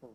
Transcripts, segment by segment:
That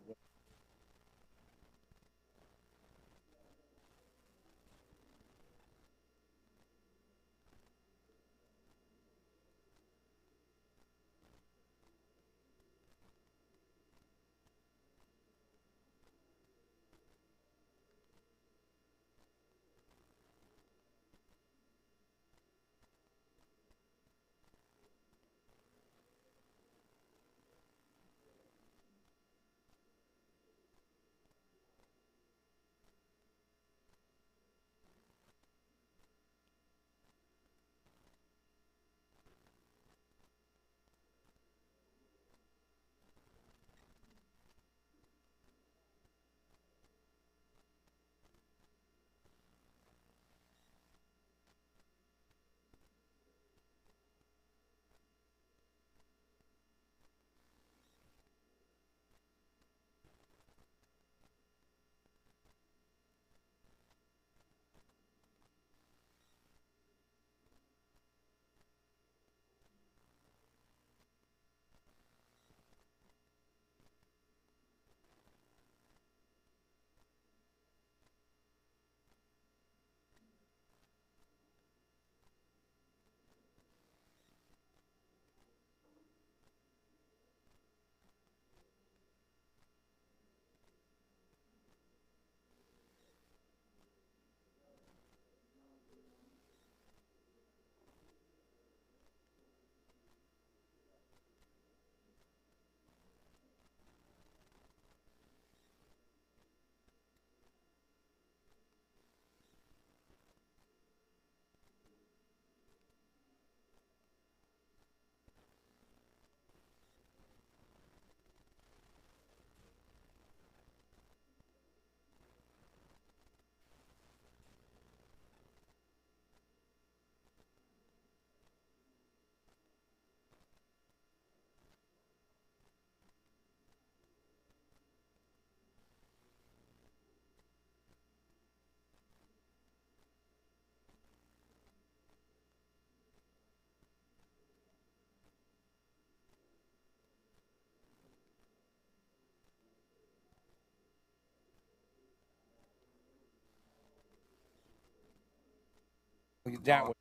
was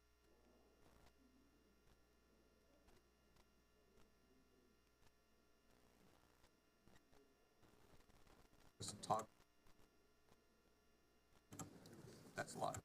talk. That's a lot.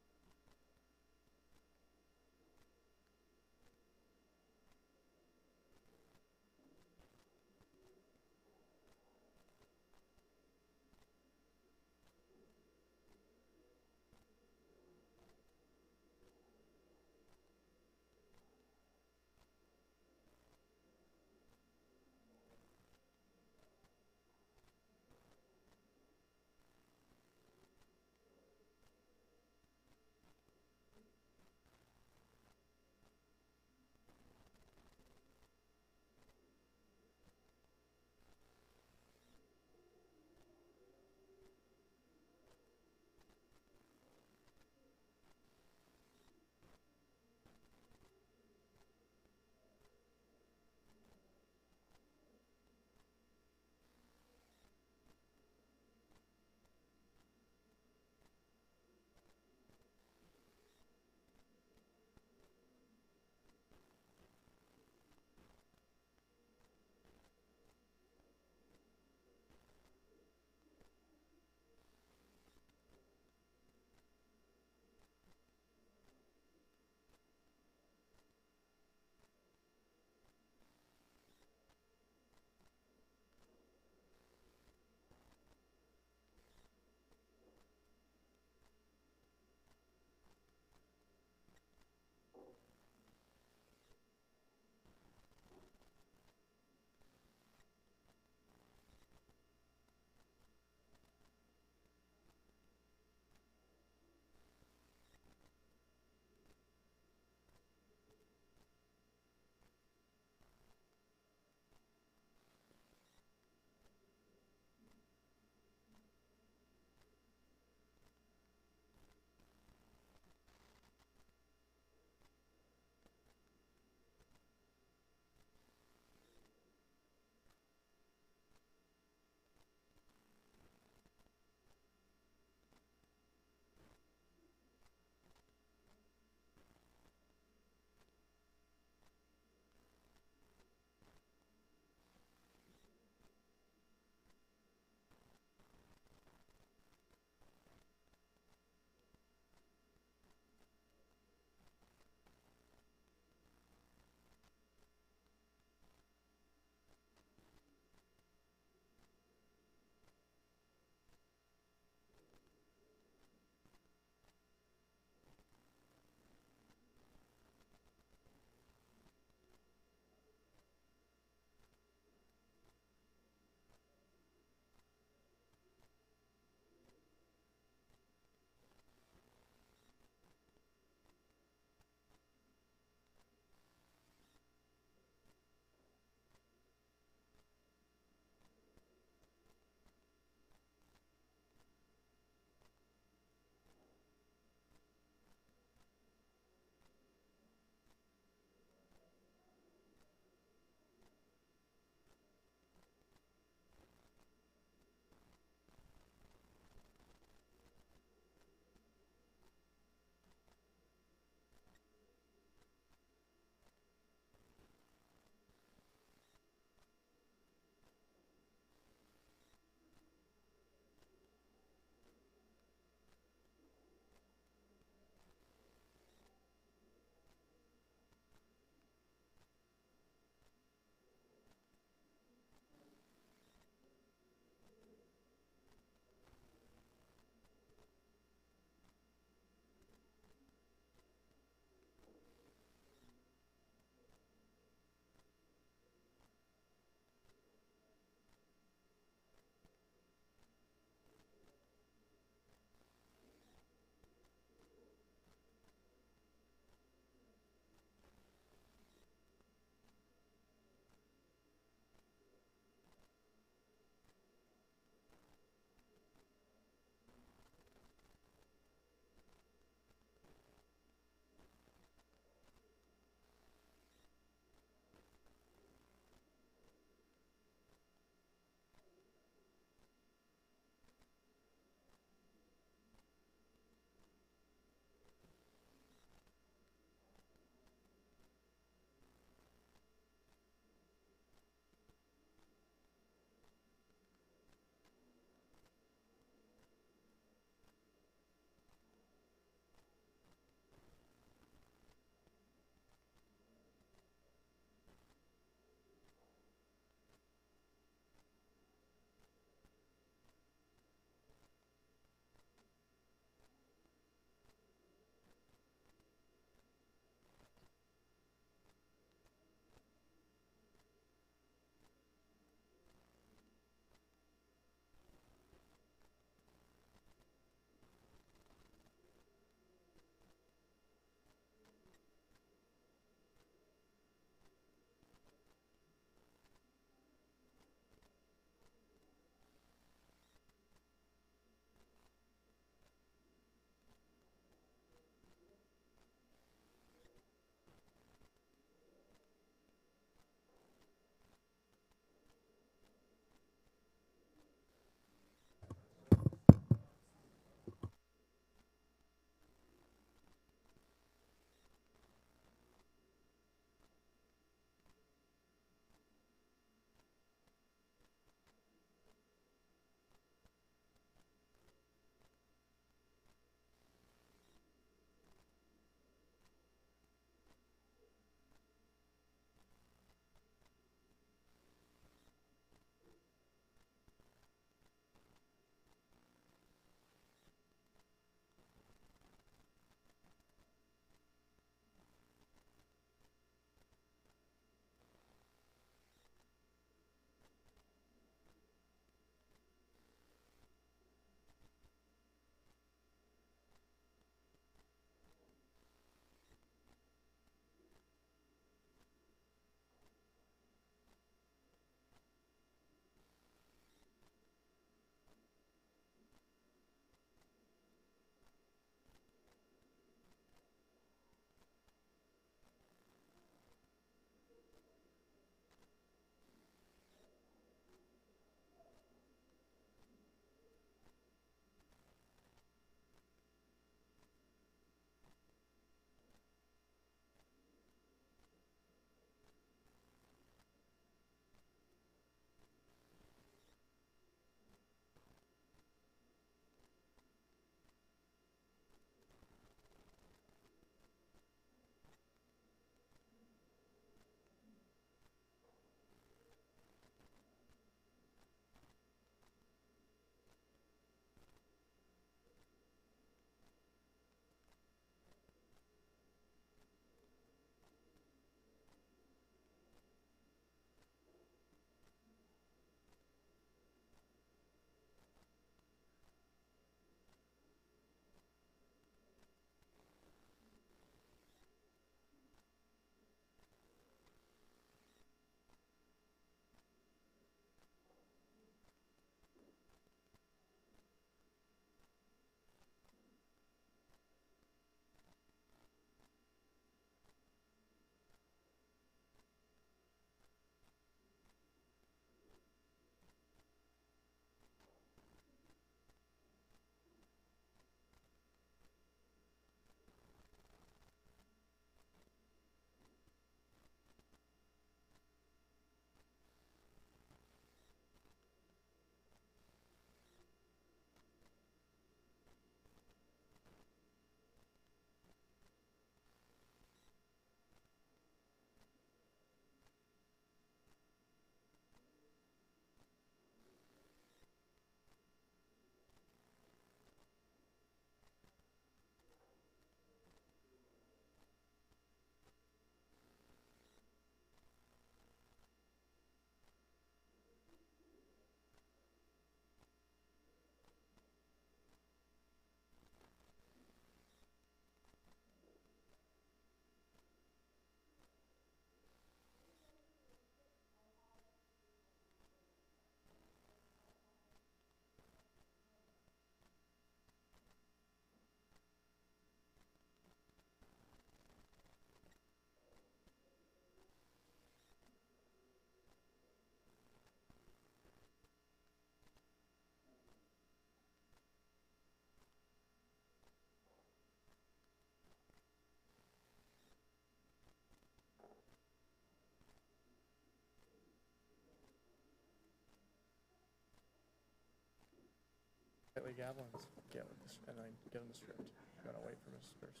gavel and get with this, and then give him the script. I'm gonna wait for his first.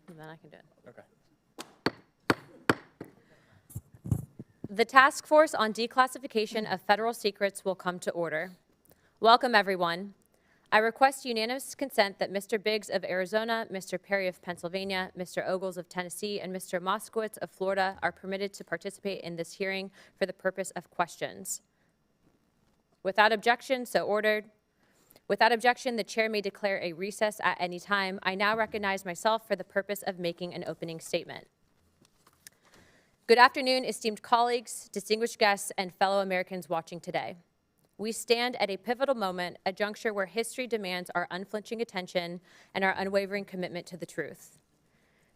And then I can do it. Okay. The Task Force on Declassification of Federal Secrets will come to order. Welcome, everyone. I request unanimous consent that Mr. Biggs of Arizona, Mr. Perry of Pennsylvania, Mr. Ogles of Tennessee, and Mr. Moskowitz of Florida are permitted to participate in this hearing for the purpose of questions. Without objection, so ordered. Without objection, the chair may declare a recess at any time. I now recognize myself for the purpose of making an opening statement. Good afternoon, esteemed colleagues, distinguished guests, and fellow Americans watching today. We stand at a pivotal moment, a juncture where history demands our unflinching attention and our unwavering commitment to the truth.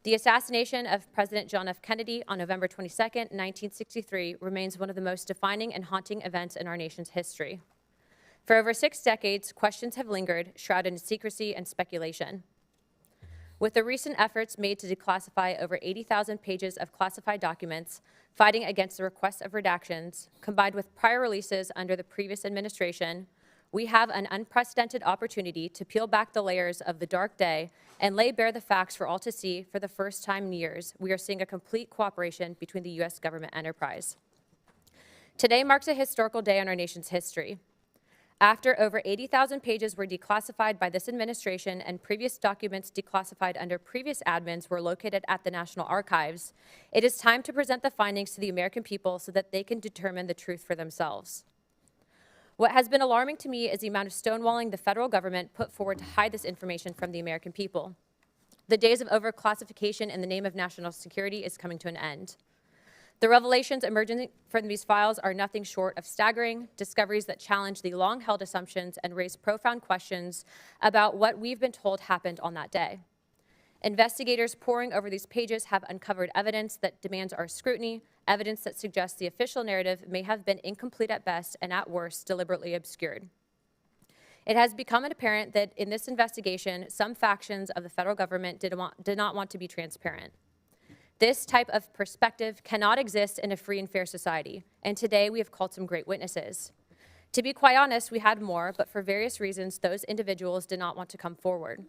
The assassination of President John F. Kennedy on November 22, 1963, remains one of the most defining and haunting events in our nation's history. For over 6 decades, questions have lingered, shrouded in secrecy and speculation. With the recent efforts made to declassify over 80,000 pages of classified documents, fighting against the request of redactions, combined with prior releases under the previous administration, we have an unprecedented opportunity to peel back the layers of the dark day and lay bare the facts for all to see. For the first time in years, we are seeing a complete cooperation between the U.S. government enterprise. Today marks a historical day in our nation's history. After over 80,000 pages were declassified by this administration and previous documents declassified under previous admins were located at the National Archives, it is time to present the findings to the American people so that they can determine the truth for themselves. What has been alarming to me is the amount of stonewalling the federal government put forward to hide this information from the American people. The days of overclassification in the name of national security is coming to an end. The revelations emerging from these files are nothing short of staggering, discoveries that challenge the long-held assumptions and raise profound questions about what we've been told happened on that day. Investigators poring over these pages have uncovered evidence that demands our scrutiny, evidence that suggests the official narrative may have been incomplete at best and at worst deliberately obscured. It has become apparent that in this investigation, some factions of the federal government did not want to be transparent. This type of perspective cannot exist in a free and fair society, and today we have called some great witnesses. To be quite honest, we had more, but for various reasons, those individuals did not want to come forward.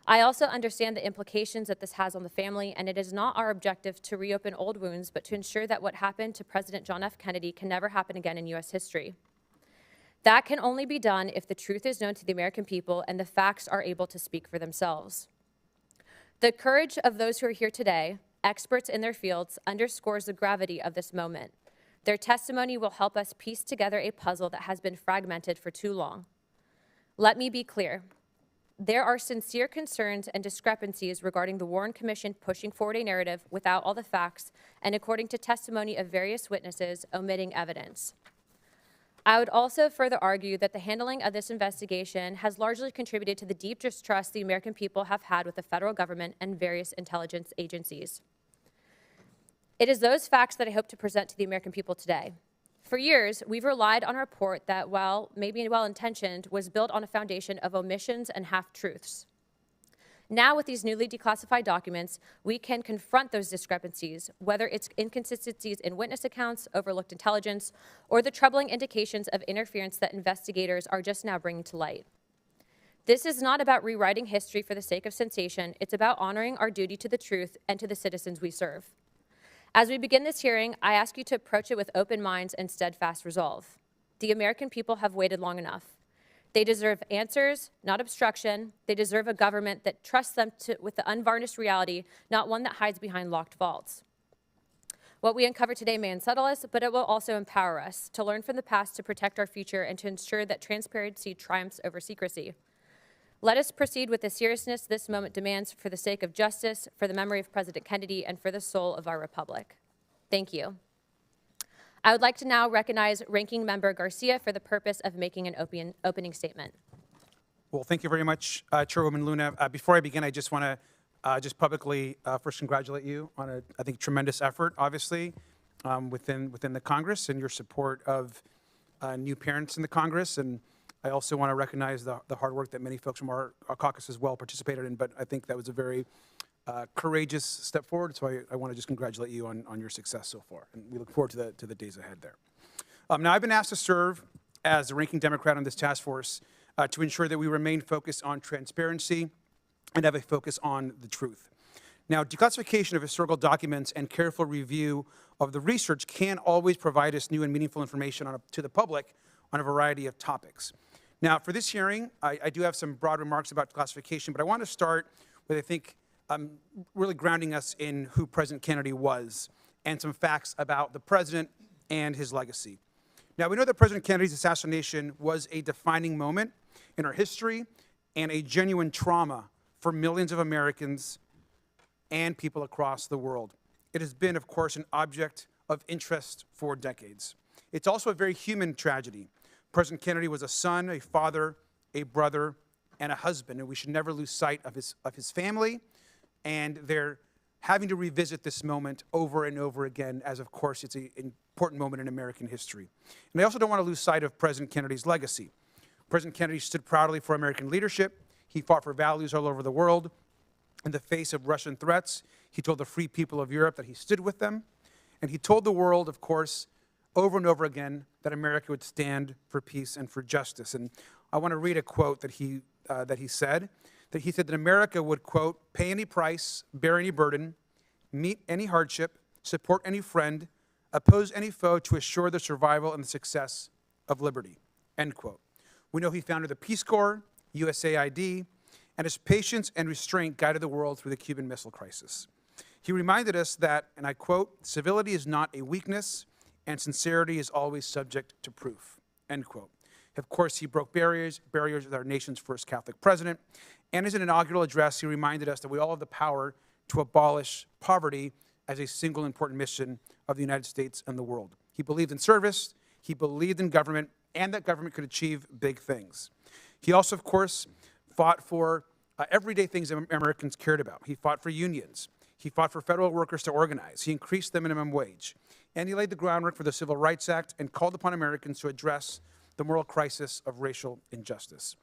I also understand the implications that this has on the family, and it is not our objective to reopen old wounds, but to ensure that what happened to President John F. Kennedy can never happen again in U.S. history. That can only be done if the truth is known to the American people and the facts are able to speak for themselves. The courage of those who are here today, experts in their fields, underscores the gravity of this moment. Their testimony will help us piece together a puzzle that has been fragmented for too long. Let me be clear. There are sincere concerns and discrepancies regarding the Warren Commission pushing forward a narrative without all the facts and, according to testimony of various witnesses, omitting evidence. I would also further argue that the handling of this investigation has largely contributed to the deep distrust the American people have had with the federal government and various intelligence agencies. It is those facts that I hope to present to the American people today. For years, we've relied on a report that, while maybe well-intentioned, was built on a foundation of omissions and half-truths. Now, with these newly declassified documents, we can confront those discrepancies, whether it's inconsistencies in witness accounts, overlooked intelligence, or the troubling indications of interference that investigators are just now bringing to light. This is not about rewriting history for the sake of sensation. It's about honoring our duty to the truth and to the citizens we serve. As we begin this hearing, I ask you to approach it with open minds and steadfast resolve. The American people have waited long enough. They deserve answers, not obstruction. They deserve a government that trusts them with the unvarnished reality, not one that hides behind locked vaults. What we uncover today may unsettle us, but it will also empower us to learn from the past to protect our future and to ensure that transparency triumphs over secrecy. Let us proceed with the seriousness this moment demands for the sake of justice, for the memory of President Kennedy, and for the soul of our republic. Thank you. I would like to now recognize Ranking Member Garcia for the purpose of making an opening statement. Well, thank you very much, Chairwoman Luna. Before I begin, I just want to just publicly first congratulate you on a, I think, tremendous effort, obviously, within the Congress and your support of new parents in the Congress. And I also want to recognize the hard work that many folks from our caucus as well participated in, but I think that was a very courageous step forward, so I want to just congratulate you on your success so far, and we look forward to the days ahead there. Now, I've been asked to serve as the ranking Democrat on this task force to ensure that we remain focused on transparency and have a focus on the truth. Now, declassification of historical documents and careful review of the research can always provide us new and meaningful information to the public on a variety of topics. Now, for this hearing, I do have some broad remarks about declassification, but I want to start with, I think, really grounding us in who President Kennedy was and some facts about the president and his legacy. Now, we know that President Kennedy's assassination was a defining moment in our history and a genuine trauma for millions of Americans and people across the world. It has been, of course, an object of interest for decades. It's also a very human tragedy. President Kennedy was a son, a father, a brother, and a husband, and we should never lose sight of his family, and they're having to revisit this moment over and over again, as of course it's an important moment in American history. And I also don't want to lose sight of President Kennedy's legacy. President Kennedy stood proudly for American leadership. He fought for values all over the world. In the face of Russian threats, he told the free people of Europe that he stood with them. And he told the world, of course, over and over again, that America would stand for peace and for justice. And I want to read a quote that he said that America would, quote, pay any price, bear any burden, meet any hardship, support any friend, oppose any foe to assure the survival and the success of liberty, end quote. We know he founded the Peace Corps, USAID, and his patience and restraint guided the world through the Cuban Missile Crisis. He reminded us that, and I quote, civility is not a weakness, and sincerity is always subject to proof, end quote. Of course, he broke barriers with our nation's first Catholic president, and in an inaugural address, he reminded us that we all have the power to abolish poverty as a single important mission of the United States and the world. He believed in service, he believed in government, and that government could achieve big things. He also, of course, fought for everyday things that Americans cared about. He fought for unions. He fought for federal workers to organize. He increased the minimum wage. And he laid the groundwork for the Civil Rights Act and called upon Americans to address the moral crisis of racial injustice.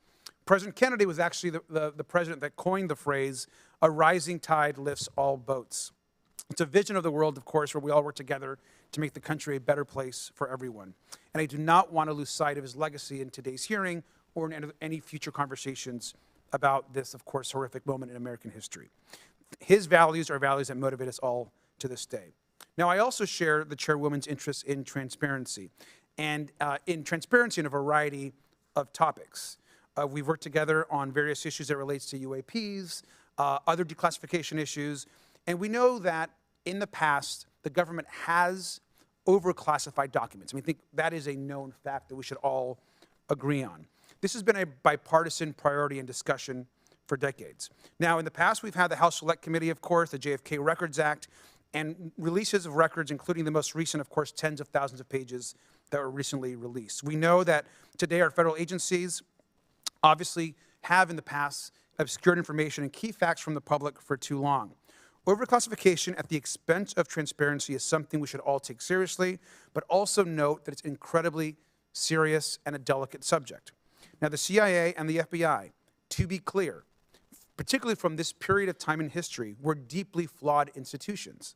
President Kennedy was actually the president that coined the phrase, a rising tide lifts all boats. It's a vision of the world, of course, where we all work together to make the country a better place for everyone. And I do not want to lose sight of his legacy in today's hearing or in any future conversations about this, of course, horrific moment in American history. His values are values that motivate us all to this day. Now, I also share the chairwoman's interest in transparency, and in transparency in a variety of topics. We've worked together on various issues that relates to UAPs, other declassification issues, and we know that in the past, the government has overclassified documents. I mean, I think that is a known fact that we should all agree on. This has been a bipartisan priority and discussion for decades. Now, in the past, we've had the House Select Committee, of course, the JFK Records Act, and releases of records, including the most recent, of course, tens of thousands of pages that were recently released. We know that today our federal agencies obviously have in the past obscured information and key facts from the public for too long. Overclassification at the expense of transparency is something we should all take seriously, but also note that it's incredibly serious and a delicate subject. Now, the CIA and the FBI, to be clear, particularly from this period of time in history, were deeply flawed institutions.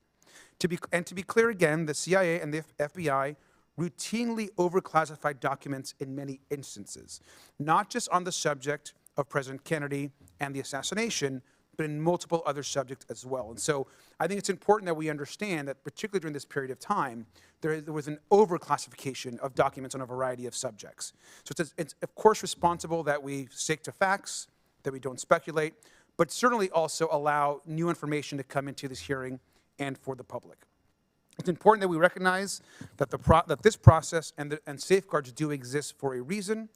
To be clear again, the CIA and the FBI routinely overclassified documents in many instances, not just on the subject of President Kennedy and the assassination, but in multiple other subjects as well. And so I think it's important that we understand that, particularly during this period of time, there was an overclassification of documents on a variety of subjects. So it's of course responsible that we stick to facts, that we don't speculate, but certainly also allow new information to come into this hearing and for the public. It's important that we recognize that this process and safeguards do exist for a reason,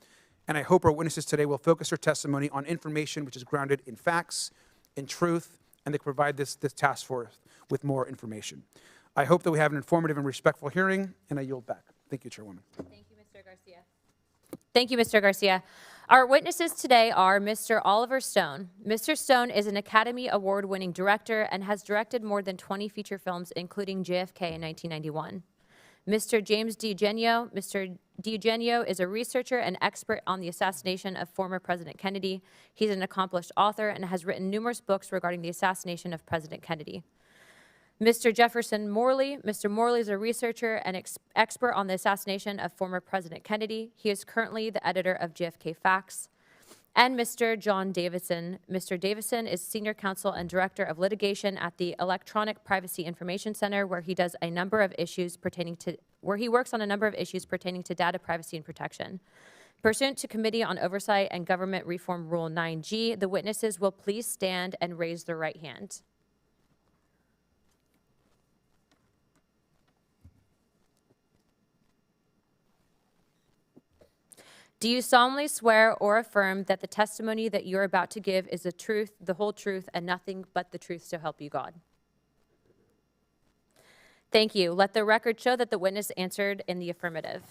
and I hope our witnesses today will focus their testimony on information which is grounded in facts, in truth, and they can provide this task force with more information. I hope that we have an informative and respectful hearing, and I yield back. Thank you, Chairwoman. Thank you, Mr. Garcia. Thank you, Mr. Garcia. Our witnesses today are Mr. Oliver Stone. Mr. Stone is an Academy Award-winning director and has directed more than 20 feature films, including JFK in 1991. Mr. James DiEugenio. Mr. DiEugenio is a researcher and expert on the assassination of former President Kennedy. He's an accomplished author and has written numerous books regarding the assassination of President Kennedy. Mr. Jefferson Morley. Mr. Morley is a researcher and expert on the assassination of former President Kennedy. He is currently the editor of JFK Facts. and Mr. John Davison. Mr. Davison is Senior Counsel and Director of Litigation at the Electronic Privacy Information Center, where he works on a number of issues pertaining to data privacy and protection. Pursuant to Committee on Oversight and Government Reform Rule 9G, the witnesses will please stand and raise their right hand. Do you solemnly swear or affirm that the testimony that you're about to give is the truth, the whole truth, and nothing but the truth, so help you God? Thank you. Let the record show that the witness answered in the affirmative.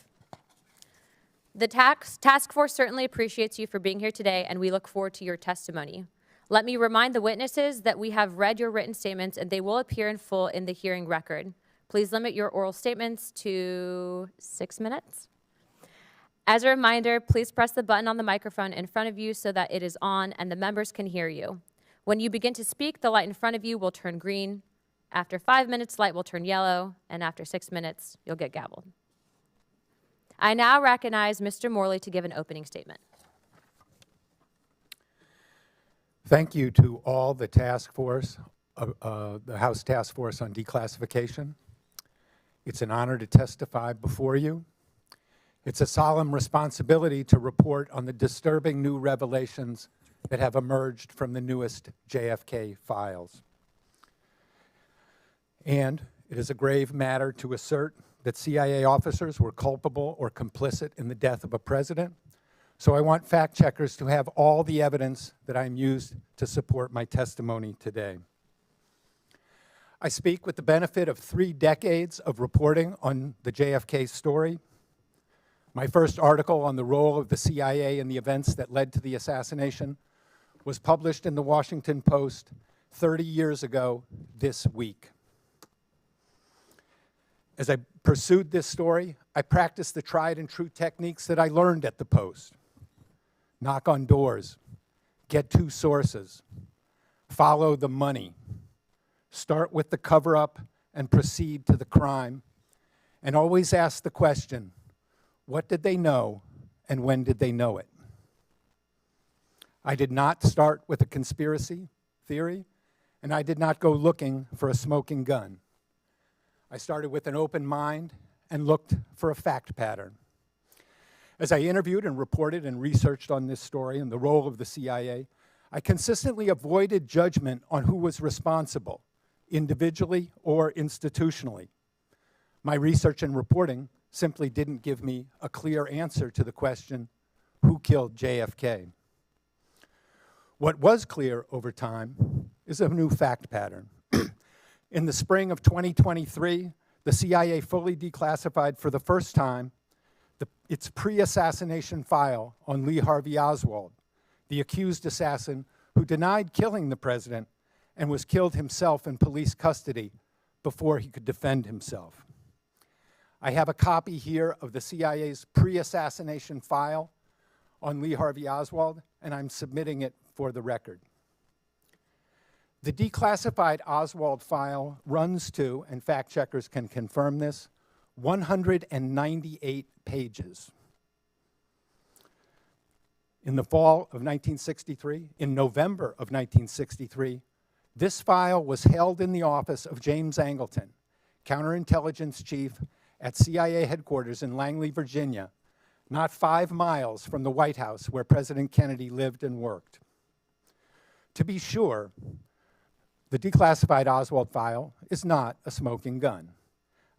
The task force certainly appreciates you for being here today, and we look forward to your testimony. Let me remind the witnesses that we have read your written statements, and they will appear in full in the hearing record. Please limit your oral statements to 6 minutes. As a reminder, please press the button on the microphone in front of you so that it is on and the members can hear you. When you begin to speak, the light in front of you will turn green. After 5 minutes, light will turn yellow, and after 6 minutes, you'll get gavelled. I now recognize Mr. Morley to give an opening statement. Thank you to all the task force, the House Task Force on Declassification. It's an honor to testify before you. It's a solemn responsibility to report on the disturbing new revelations that have emerged from the newest JFK files. And it is a grave matter to assert that CIA officers were culpable or complicit in the death of a president. So I want fact checkers to have all the evidence that I'm used to support my testimony today. I speak with the benefit of 3 decades of reporting on the JFK story. My first article on the role of the CIA in the events that led to the assassination was published in the Washington Post 30 years ago this week. As I pursued this story, I practiced the tried and true techniques that I learned at the Post. Knock on doors, get 2 sources, follow the money, start with the cover-up and proceed to the crime, and always ask the question, what did they know, and when did they know it? I did not start with a conspiracy theory, and I did not go looking for a smoking gun. I started with an open mind and looked for a fact pattern. As I interviewed and reported and researched on this story and the role of the CIA, I consistently avoided judgment on who was responsible, individually or institutionally. My research and reporting simply didn't give me a clear answer to the question, who killed JFK? What was clear over time is a new fact pattern. In the spring of 2023, the CIA fully declassified for the first time its pre-assassination file on Lee Harvey Oswald, the accused assassin who denied killing the president and was killed himself in police custody before he could defend himself. I have a copy here of the CIA's pre-assassination file on Lee Harvey Oswald, and I'm submitting it for the record. The declassified Oswald file runs to, and fact checkers can confirm this, 198 pages. In the fall of 1963, in November of 1963, this file was held in the office of James Angleton, counterintelligence chief at CIA headquarters in Langley, Virginia, not 5 miles from the White House where President Kennedy lived and worked. To be sure, the declassified Oswald file is not a smoking gun.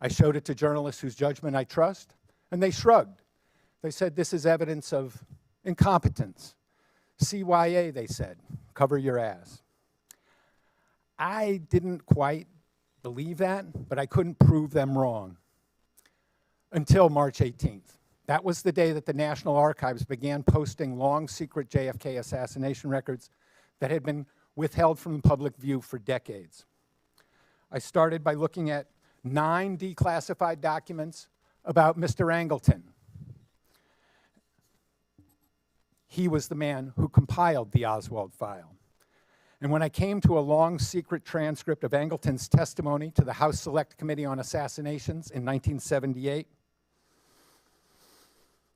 I showed it to journalists whose judgment I trust, and they shrugged. They said, this is evidence of incompetence. CYA, they said, cover your ass. I didn't quite believe that, but I couldn't prove them wrong until March 18th. That was the day that the National Archives began posting long secret JFK assassination records that had been withheld from the public view for decades. I started by looking at 9 declassified documents about Mr. Angleton. He was the man who compiled the Oswald file. And when I came to a long secret transcript of Angleton's testimony to the House Select Committee on Assassinations in 1978,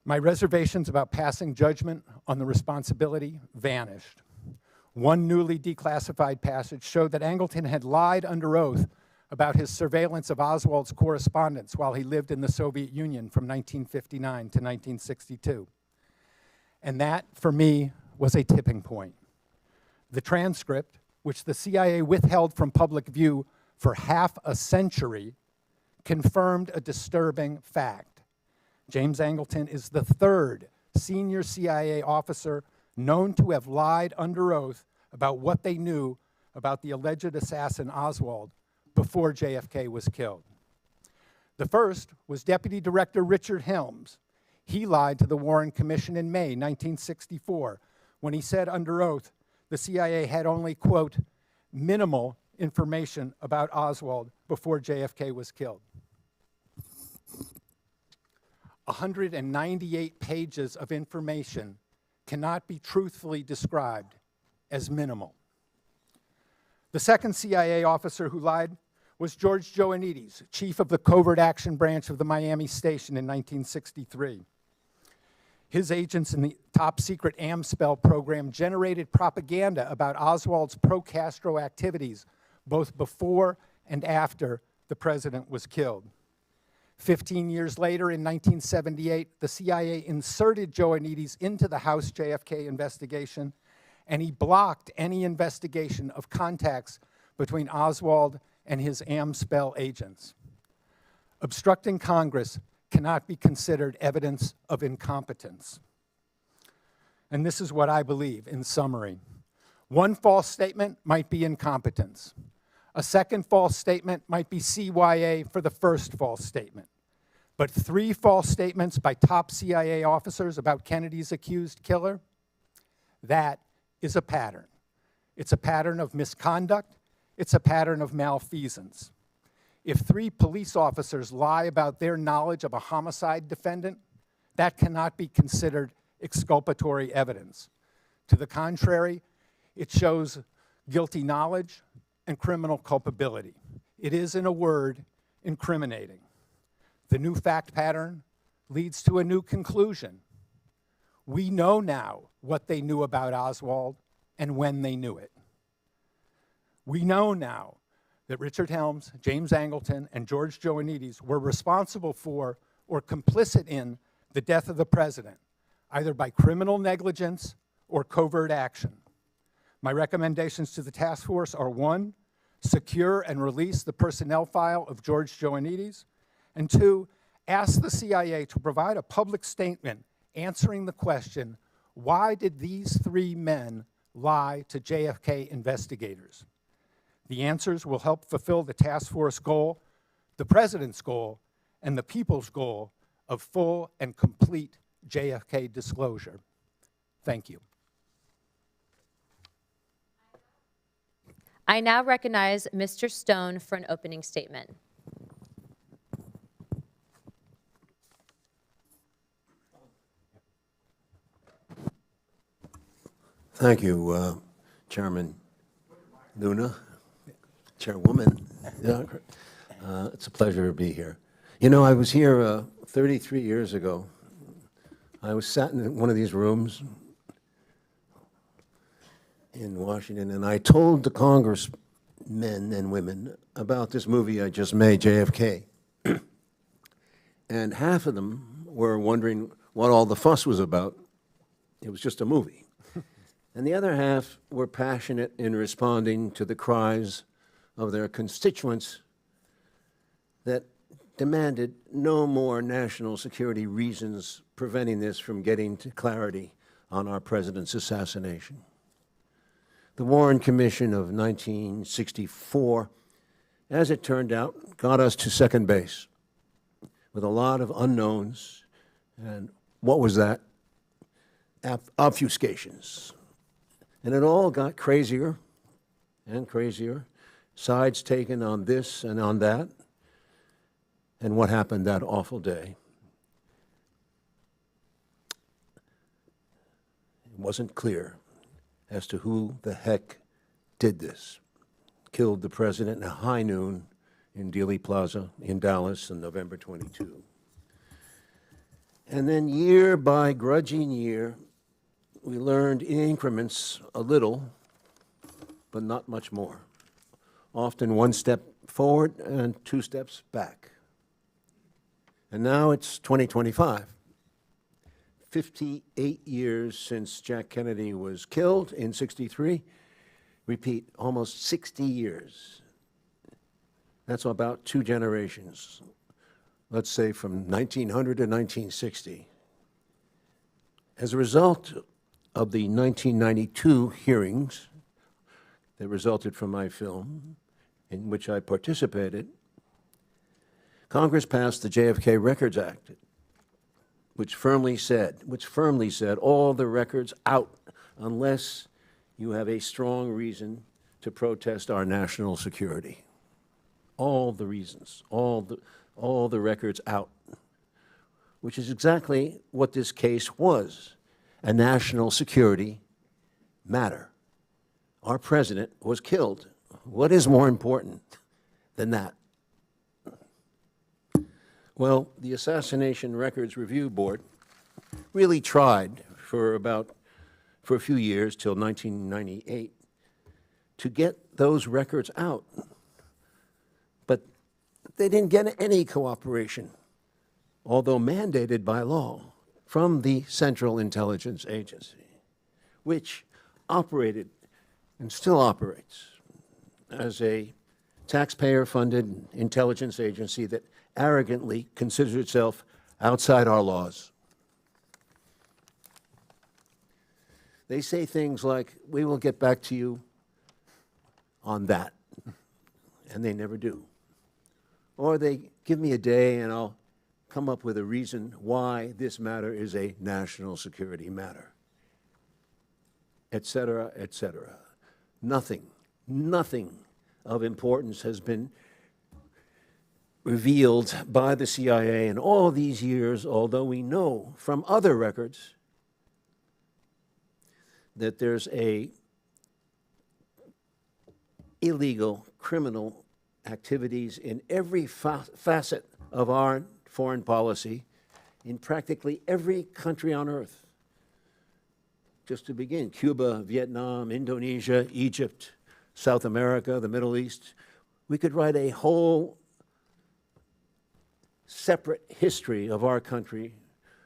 My reservations about passing judgment on the responsibility vanished. One newly declassified passage showed that Angleton had lied under oath about his surveillance of Oswald's correspondence while he lived in the Soviet Union from 1959 to 1962. And that, for me, was a tipping point. The transcript, which the CIA withheld from public view for half a century, confirmed a disturbing fact. James Angleton is the third senior CIA officer known to have lied under oath about what they knew about the alleged assassin Oswald before JFK was killed. The first was Deputy Director Richard Helms. He lied to the Warren Commission in May 1964 when he said under oath the CIA had only, quote, minimal information about Oswald before JFK was killed. 198 pages of information cannot be truthfully described as minimal. The second CIA officer who lied was George Joannides, chief of the Covert Action Branch of the Miami Station in 1963. His agents in the top-secret AMSPEL program generated propaganda about Oswald's pro-Castro activities both before and after the president was killed. 15 years later, in 1978, the CIA inserted Joannides into the House JFK investigation, and he blocked any investigation of contacts between Oswald and his AMSPEL agents. Obstructing Congress cannot be considered evidence of incompetence. And this is what I believe in summary. One false statement might be incompetence. A second false statement might be CYA for the first false statement. But 3 false statements by top CIA officers about Kennedy's accused killer, that is a pattern. It's a pattern of misconduct. It's a pattern of malfeasance. If 3 police officers lie about their knowledge of a homicide defendant, that cannot be considered exculpatory evidence. To the contrary, it shows guilty knowledge and criminal culpability. It is, in a word, incriminating. The new fact pattern leads to a new conclusion. We know now what they knew about Oswald and when they knew it. We know now that Richard Helms, James Angleton, and George Joannides were responsible for or complicit in the death of the president, either by criminal negligence or covert action. My recommendations to the task force are 1, secure and release the personnel file of George Joannides, and 2, ask the CIA to provide a public statement answering the question, why did these 3 men lie to JFK investigators? The answers will help fulfill the task force goal, the president's goal, and the people's goal of full and complete JFK disclosure. Thank you. I now recognize Mr. Stone for an opening statement. Thank you, Chairman Luna, Chairwoman. Yeah, it's a pleasure to be here. You know, I was here 33 years ago. I was sat in one of these rooms in Washington, and I told the congressmen and women about this movie I just made, JFK. And half of them were wondering what all the fuss was about. It was just a movie. And the other half were passionate in responding to the cries of their constituents that demanded no more national security reasons preventing this from getting to clarity on our president's assassination. The Warren Commission of 1964, as it turned out, got us to second base with a lot of unknowns. And what was that? Obfuscations. And it all got crazier and crazier, sides taken on this and on that, and what happened that awful day. It wasn't clear as to who the heck did this. Killed the president at high noon in Dealey Plaza in Dallas on November 22. And then year by grudging year, we learned in increments a little, but not much more. Often one step forward and 2 steps back. And now it's 2025. 58 years since Jack Kennedy was killed in '63. Repeat, almost 60 years. That's about 2 generations. Let's say from 1900 to 1960. As a result of the 1992 hearings that resulted from my film, in which I participated, Congress passed the JFK Records Act, which firmly said all the records out unless you have a strong reason to protest our national security. All the reasons, all the records out, which is exactly what this case was, a national security matter. Our president was killed. What is more important than that? Well, the Assassination Records Review Board really tried for a few years, till 1998, to get those records out. But they didn't get any cooperation, although mandated by law, from the Central Intelligence Agency, which operated and still operates as a taxpayer-funded intelligence agency that arrogantly considers itself outside our laws. They say things like, "We will get back to you on that," and they never do. Or they give me a day and I'll come up with a reason why this matter is a national security matter, et cetera, et cetera. Nothing of importance has been revealed by the CIA in all these years, although we know from other records that there's a illegal criminal activities in every facet of our foreign policy in practically every country on earth. Just to begin, Cuba, Vietnam, Indonesia, Egypt, South America, the Middle East. We could write a whole separate history of our country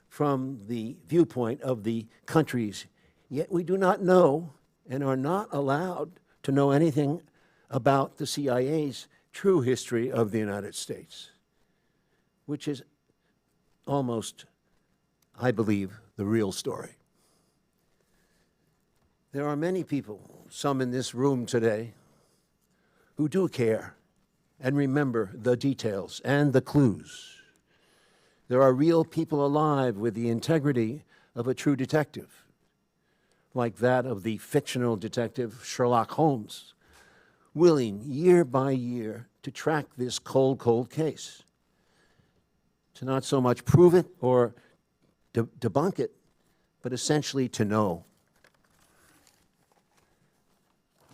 from the viewpoint of the countries. Yet we do not know and are not allowed to know anything about the CIA's true history of the United States, which is almost, I believe, the real story. There are many people, some in this room today, who do care and remember the details and the clues. There are real people alive with the integrity of a true detective, like that of the fictional detective Sherlock Holmes, willing year by year to track this cold case, to not so much prove it or debunk it, but essentially to know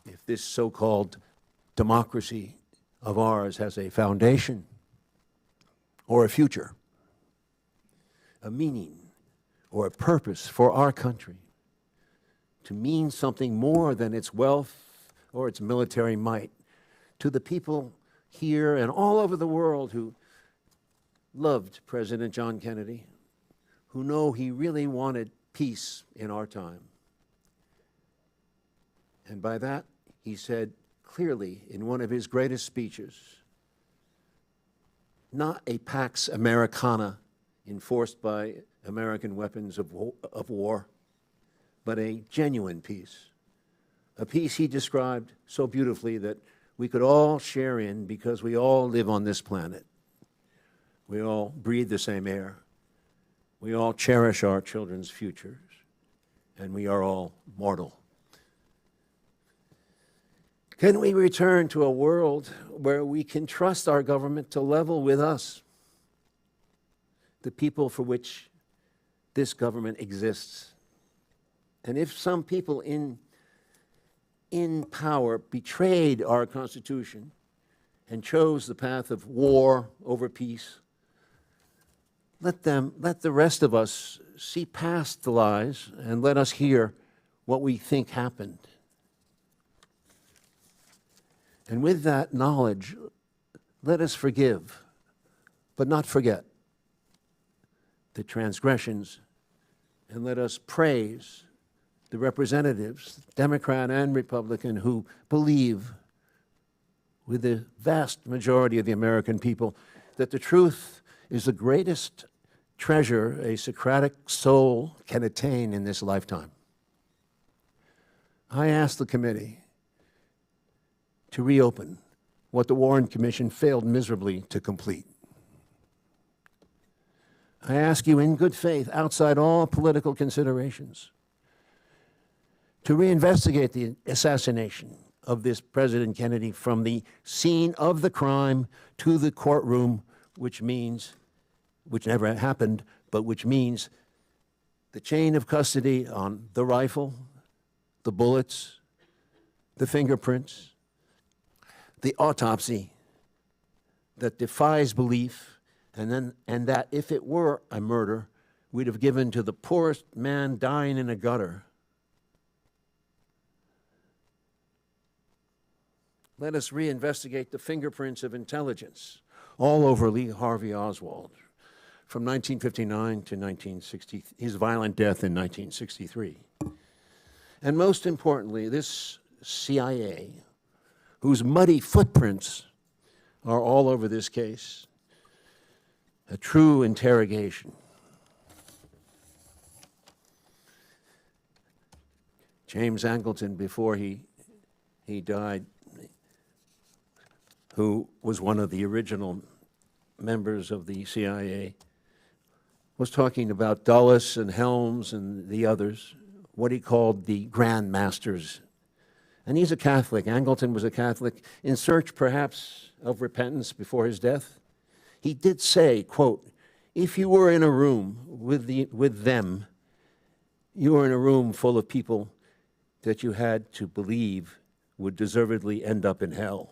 if this so-called democracy of ours has a foundation or a future, a meaning or a purpose for our country, to mean something more than its wealth or its military might, to the people here and all over the world who loved President John Kennedy, who know he really wanted peace in our time. And by that, he said clearly in one of his greatest speeches, not a Pax Americana enforced by American weapons of war, but a genuine peace. A peace he described so beautifully that we could all share in because we all live on this planet. We all breathe the same air. We all cherish our children's futures, and we are all mortal. Can we return to a world where we can trust our government to level with us, the people for which this government exists? And if some people in power betrayed our Constitution and chose the path of war over peace, let the rest of us see past the lies and let us hear what we think happened. And with that knowledge, let us forgive, but not forget the transgressions, and let us praise the representatives, Democrat and Republican, who believe with the vast majority of the American people that the truth is the greatest treasure a Socratic soul can attain in this lifetime. I ask the committee to reopen what the Warren Commission failed miserably to complete. I ask you in good faith, outside all political considerations, to reinvestigate the assassination of this President Kennedy from the scene of the crime to the courtroom, which never happened, but which means the chain of custody on the rifle, the bullets, the fingerprints, the autopsy that defies belief, and that if it were a murder, we'd have given to the poorest man dying in a gutter. Let us reinvestigate the fingerprints of intelligence all over Lee Harvey Oswald from 1959 to 1960, his violent death in 1963. And most importantly, this CIA, whose muddy footprints are all over this case, a true interrogation. James Angleton, before he died, who was one of the original members of the CIA, was talking about Dulles and Helms and the others, what he called the Grand Masters. And he's a Catholic. Angleton was a Catholic, in search perhaps of repentance before his death. He did say, quote, if you were in a room with them, you were in a room full of people that you had to believe would deservedly end up in hell.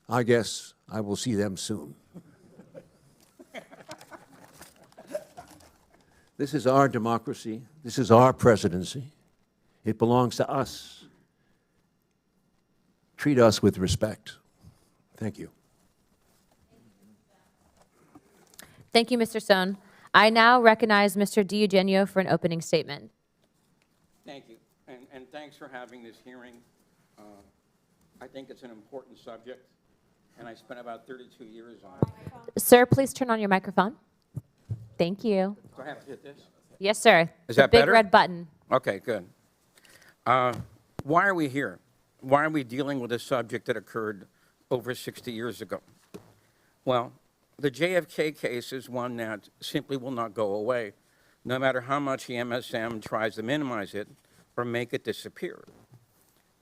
I guess I will see them soon. This is our democracy. This is our presidency. It belongs to us. Treat us with respect. Thank you. Thank you, Mr. Stone. I now recognize Mr. DiEugenio for an opening statement. Thank you, and thanks for having this hearing. I think it's an important subject, and I spent about 32 years on it. Sir, please turn on your microphone. Thank you. Do I have to hit this? Yes, sir. Is The that big better? red button. Okay, good. Why are we here? Why are we dealing with a subject that occurred over 60 years ago? Well, the JFK case is one that simply will not go away, no matter how much the MSM tries to minimize it or make it disappear.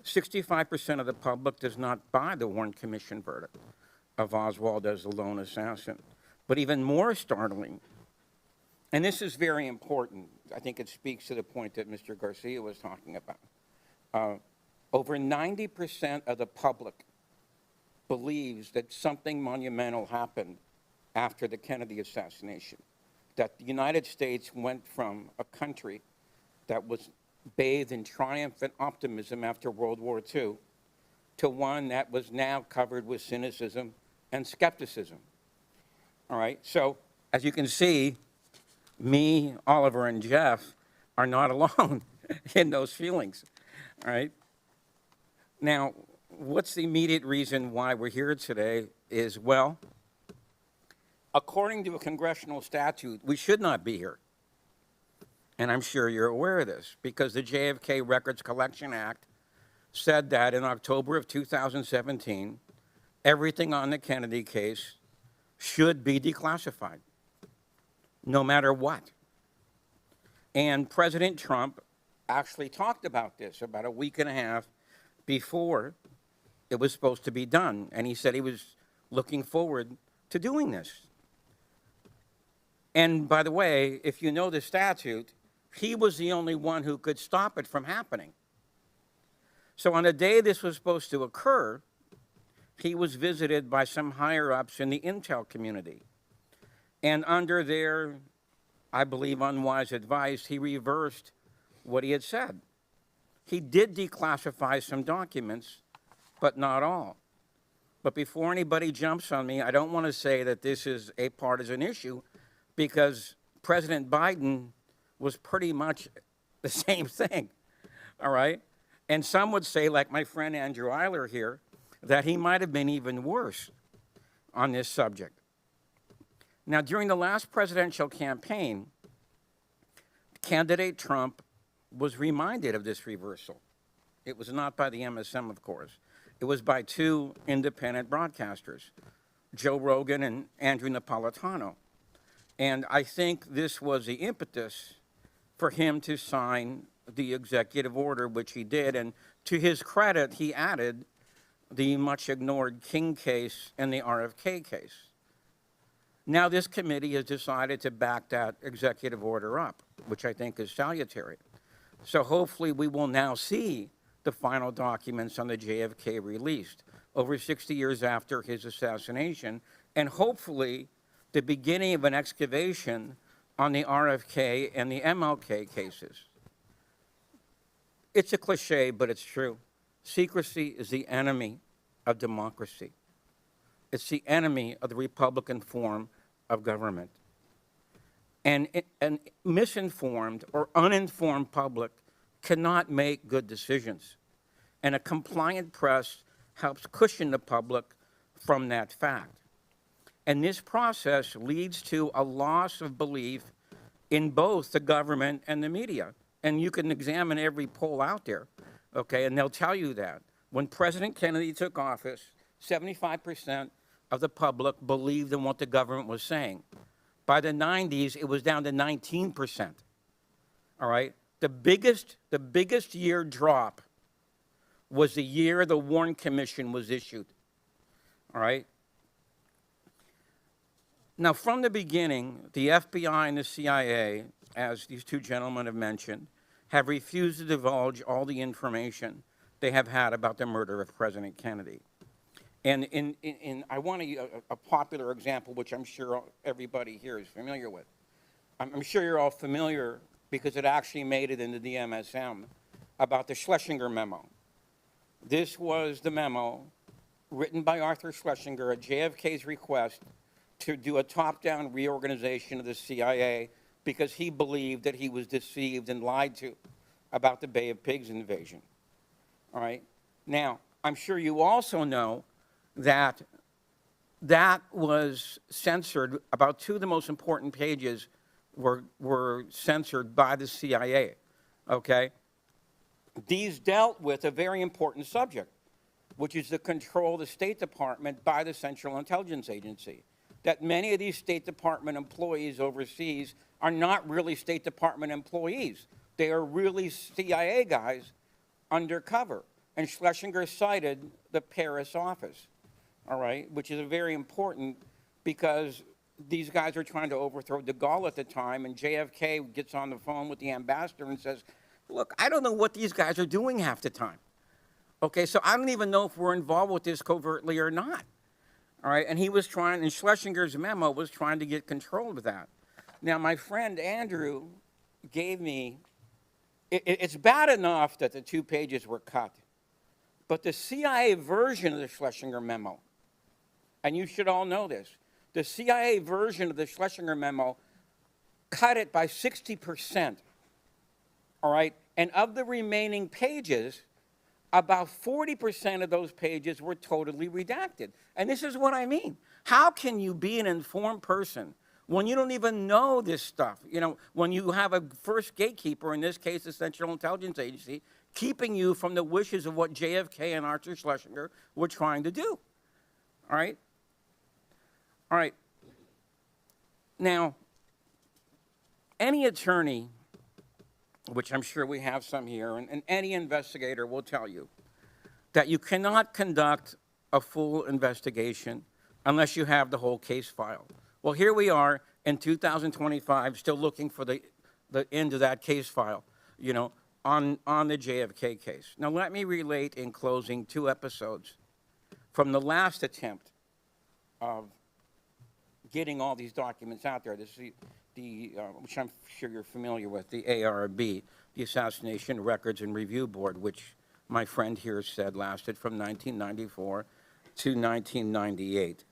65% of the public does not buy the Warren Commission verdict of Oswald as the lone assassin. But even more startling, and this is very important, I think it speaks to the point that Mr. Garcia was talking about. Over 90% of the public believes that something monumental happened after the Kennedy assassination, that the United States went from a country that was bathed in triumphant optimism after World War II to one that was now covered with cynicism and skepticism. All right, so as you can see, me, Oliver, and Jeff are not alone in those feelings, all right? Now, what's the immediate reason why we're here today is, well, according to a congressional statute, we should not be here. And I'm sure you're aware of this, because the JFK Records Collection Act said that in October of 2017, everything on the Kennedy case should be declassified, no matter what. And President Trump actually talked about this about a week and a half before it was supposed to be done. And he said he was looking forward to doing this. And by the way, if you know the statute, he was the only one who could stop it from happening. So on the day this was supposed to occur, he was visited by some higher-ups in the intel community. And under their, I believe, unwise advice, he reversed what he had said. He did declassify some documents, but not all. But before anybody jumps on me, I don't want to say that this is a partisan issue, because President Biden was pretty much the same thing, all right? And some would say, like my friend Andrew Eiler here, that he might have been even worse on this subject. Now, during the last presidential campaign, candidate Trump was reminded of this reversal. It was not by the MSM, of course. It was by two independent broadcasters, Joe Rogan and Andrew Napolitano. And I think this was the impetus for him to sign the executive order, which he did. And to his credit, he added the much ignored King case and the RFK case. Now this committee has decided to back that executive order up, which I think is salutary. So hopefully we will now see the final documents on the JFK released over 60 years after his assassination, and hopefully the beginning of an excavation on the RFK and the MLK cases. It's a cliche, but it's true. Secrecy is the enemy of democracy. It's the enemy of the Republican form of government. And an misinformed or uninformed public cannot make good decisions. And a compliant press helps cushion the public from that fact. And this process leads to a loss of belief in both the government and the media. And you can examine every poll out there, okay, and they'll tell you that. When President Kennedy took office, 75% of the public believed in what the government was saying. By the 90s, it was down to 19%, all right? The biggest year drop was the year the Warren Commission was issued, all right? Now, from the beginning, the FBI and the CIA, as these two gentlemen have mentioned, have refused to divulge all the information they have had about the murder of President Kennedy. And I want a popular example, which I'm sure everybody here is familiar with. I'm sure you're all familiar, because it actually made it into the MSM, about the Schlesinger memo. This was the memo written by Arthur Schlesinger at JFK's request to do a top-down reorganization of the CIA, because he believed that he was deceived and lied to about the Bay of Pigs invasion. All right? Now, I'm sure you also know that that was censored. About two of the most important pages were censored by the CIA, okay? These dealt with a very important subject, which is the control of the State Department by the Central Intelligence Agency. That many of these State Department employees overseas are not really State Department employees. They are really CIA guys undercover. And Schlesinger cited the Paris office, all right, which is very important, because these guys are trying to overthrow de Gaulle at the time, and JFK gets on the phone with the ambassador and says, look, I don't know what these guys are doing half the time. Okay, so I don't even know if we're involved with this covertly or not. All right, and he was trying, and Schlesinger's memo was trying to get control of that. Now, my friend Andrew gave me, it's bad enough that the 2 pages were cut, but the CIA version of the Schlesinger memo, and you should all know this, the CIA version of the Schlesinger memo cut it by 60%, all right? And of the remaining pages, about 40% of those pages were totally redacted. And this is what I mean. How can you be an informed person when you don't even know this stuff? You know, when you have a first gatekeeper, in this case the Central Intelligence Agency, keeping you from the wishes of what JFK and Arthur Schlesinger were trying to do. All right? All right. Now, any attorney, which I'm sure we have some here, and any investigator will tell you that you cannot conduct a full investigation unless you have the whole case file. Well, here we are in 2025, still looking for the end of that case file, you know, on the JFK case. Now, let me relate in closing 2 episodes from the last attempt of getting all these documents out there. This is which I'm sure you're familiar with, the ARB, the Assassination Records and Review Board, which my friend here said lasted from 1994 to 1998.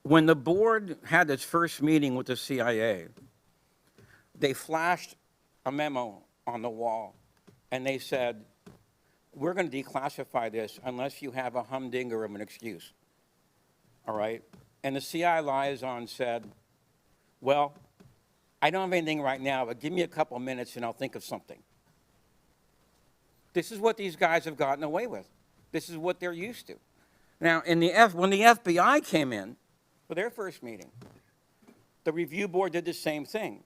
When the board had its first meeting with the CIA, they flashed a memo on the wall, and they said, we're going to declassify this unless you have a humdinger of an excuse, all right? And the CIA liaison said, well, I don't have anything right now, but give me a couple minutes and I'll think of something. This is what these guys have gotten away with. This is what they're used to. Now, when the FBI came in for their first meeting, the review board did the same thing.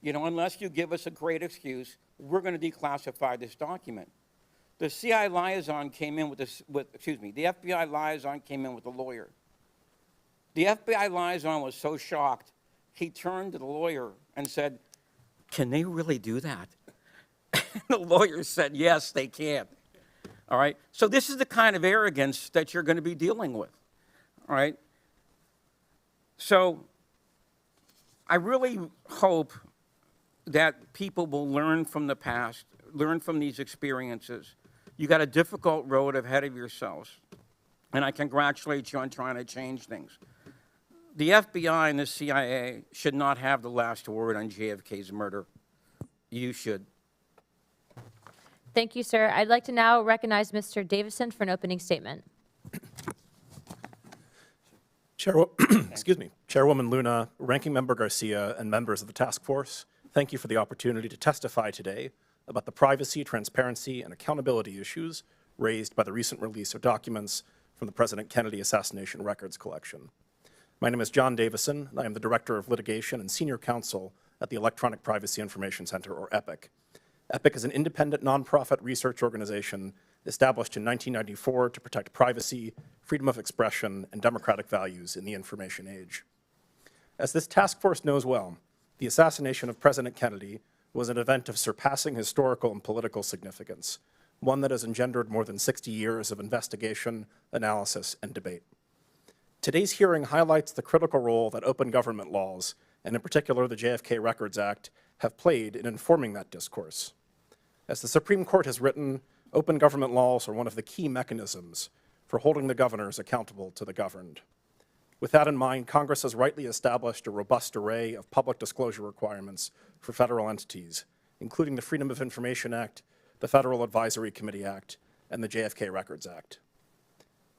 You know, unless you give us a great excuse, we're going to declassify this document. The CIA liaison came in with the FBI liaison came in with a lawyer. The FBI liaison was so shocked, he turned to the lawyer and said, can they really do that? The lawyer said, yes, they can. All right? So this is the kind of arrogance that you're going to be dealing with. All right? So I really hope that people will learn from the past, learn from these experiences. You got a difficult road ahead of yourselves, and I congratulate you on trying to change things. The FBI and the CIA should not have the last word on JFK's murder. You should. Thank you, sir. I'd like to now recognize Mr. Davison for an opening statement. Chairwoman Luna, Ranking Member Garcia, and members of the task force, thank you for the opportunity to testify today about the privacy, transparency, and accountability issues raised by the recent release of documents from the President Kennedy assassination records collection. My name is John Davison, and I am the Director of Litigation and Senior Counsel at the Electronic Privacy Information Center, or EPIC. EPIC is an independent nonprofit research organization established in 1994 to protect privacy, freedom of expression, and democratic values in the information age. As this task force knows well, the assassination of President Kennedy was an event of surpassing historical and political significance, one that has engendered more than 60 years of investigation, analysis, and debate. Today's hearing highlights the critical role that open government laws, and in particular the JFK Records Act, have played in informing that discourse. As the Supreme Court has written, open government laws are one of the key mechanisms for holding the governors accountable to the governed. With that in mind, Congress has rightly established a robust array of public disclosure requirements for federal entities, including the Freedom of Information Act, the Federal Advisory Committee Act, and the JFK Records Act.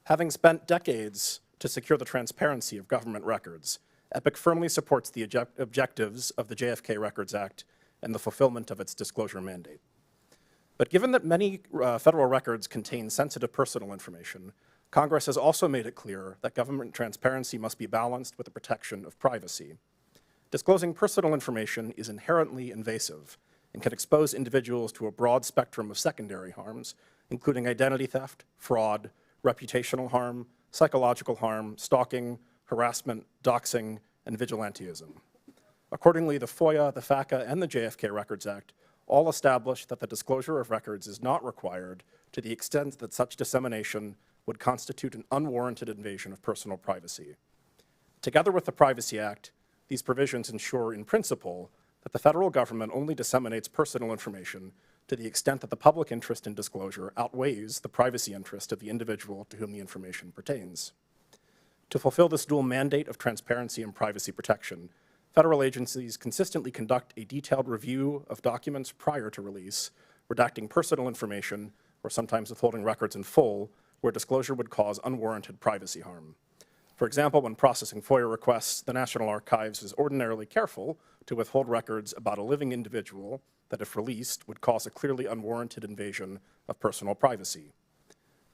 Having spent decades to secure the transparency of government records, EPIC firmly supports the objectives of the JFK Records Act and the fulfillment of its disclosure mandate. But given that many federal records contain sensitive personal information, Congress has also made it clear that government transparency must be balanced with the protection of privacy. Disclosing personal information is inherently invasive and can expose individuals to a broad spectrum of secondary harms, including identity theft, fraud, reputational harm, psychological harm, stalking, harassment, doxing, and vigilantism. Accordingly, the FOIA, the FACA, and the JFK Records Act all establish that the disclosure of records is not required to the extent that such dissemination would constitute an unwarranted invasion of personal privacy. Together with the Privacy Act, these provisions ensure in principle that the federal government only disseminates personal information to the extent that the public interest in disclosure outweighs the privacy interest of the individual to whom the information pertains. To fulfill this dual mandate of transparency and privacy protection, federal agencies consistently conduct a detailed review of documents prior to release, redacting personal information, or sometimes withholding records in full, where disclosure would cause unwarranted privacy harm. For example, when processing FOIA requests, the National Archives is ordinarily careful to withhold records about a living individual that, if released, would cause a clearly unwarranted invasion of personal privacy.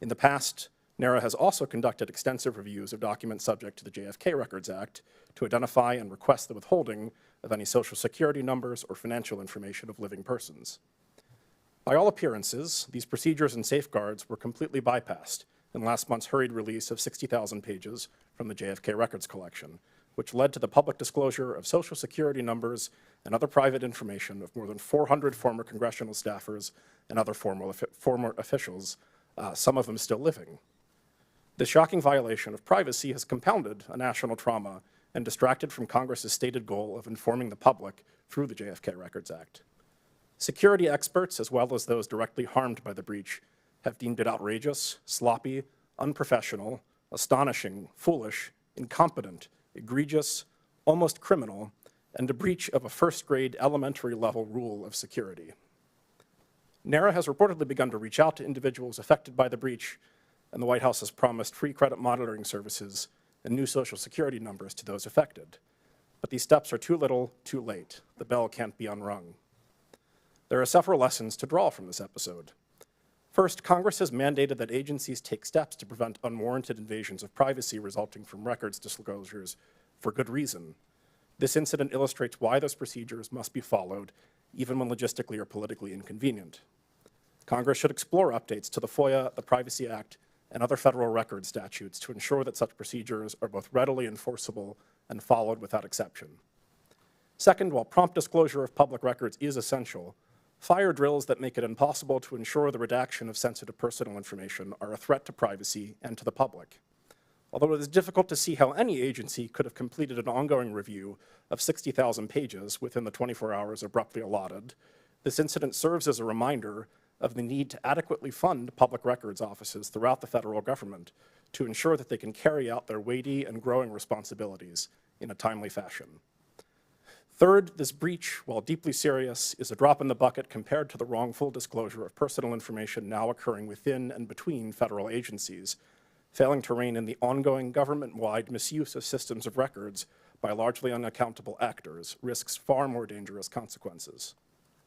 In the past, NARA has also conducted extensive reviews of documents subject to the JFK Records Act to identify and request the withholding of any Social Security numbers or financial information of living persons. By all appearances, these procedures and safeguards were completely bypassed in last month's hurried release of 60,000 pages from the JFK Records collection, which led to the public disclosure of Social Security numbers and other private information of more than 400 former congressional staffers and other former officials, some of them still living. This shocking violation of privacy has compounded a national trauma and distracted from Congress's stated goal of informing the public through the JFK Records Act. Security experts, as well as those directly harmed by the breach, have deemed it outrageous, sloppy, unprofessional, astonishing, foolish, incompetent, egregious, almost criminal, and a breach of a first-grade elementary level rule of security. NARA has reportedly begun to reach out to individuals affected by the breach, and the White House has promised free credit monitoring services and new Social Security numbers to those affected. But these steps are too little, too late. The bell can't be unrung. There are several lessons to draw from this episode. First, Congress has mandated that agencies take steps to prevent unwarranted invasions of privacy resulting from records disclosures for good reason. This incident illustrates why those procedures must be followed, even when logistically or politically inconvenient. Congress should explore updates to the FOIA, the Privacy Act, and other federal record statutes to ensure that such procedures are both readily enforceable and followed without exception. Second, while prompt disclosure of public records is essential, fire drills that make it impossible to ensure the redaction of sensitive personal information are a threat to privacy and to the public. Although it is difficult to see how any agency could have completed an ongoing review of 60,000 pages within the 24 hours abruptly allotted, this incident serves as a reminder of the need to adequately fund public records offices throughout the federal government to ensure that they can carry out their weighty and growing responsibilities in a timely fashion. Third, this breach, while deeply serious, is a drop in the bucket compared to the wrongful disclosure of personal information now occurring within and between federal agencies. Failing to rein in the ongoing government-wide misuse of systems of records by largely unaccountable actors risks far more dangerous consequences.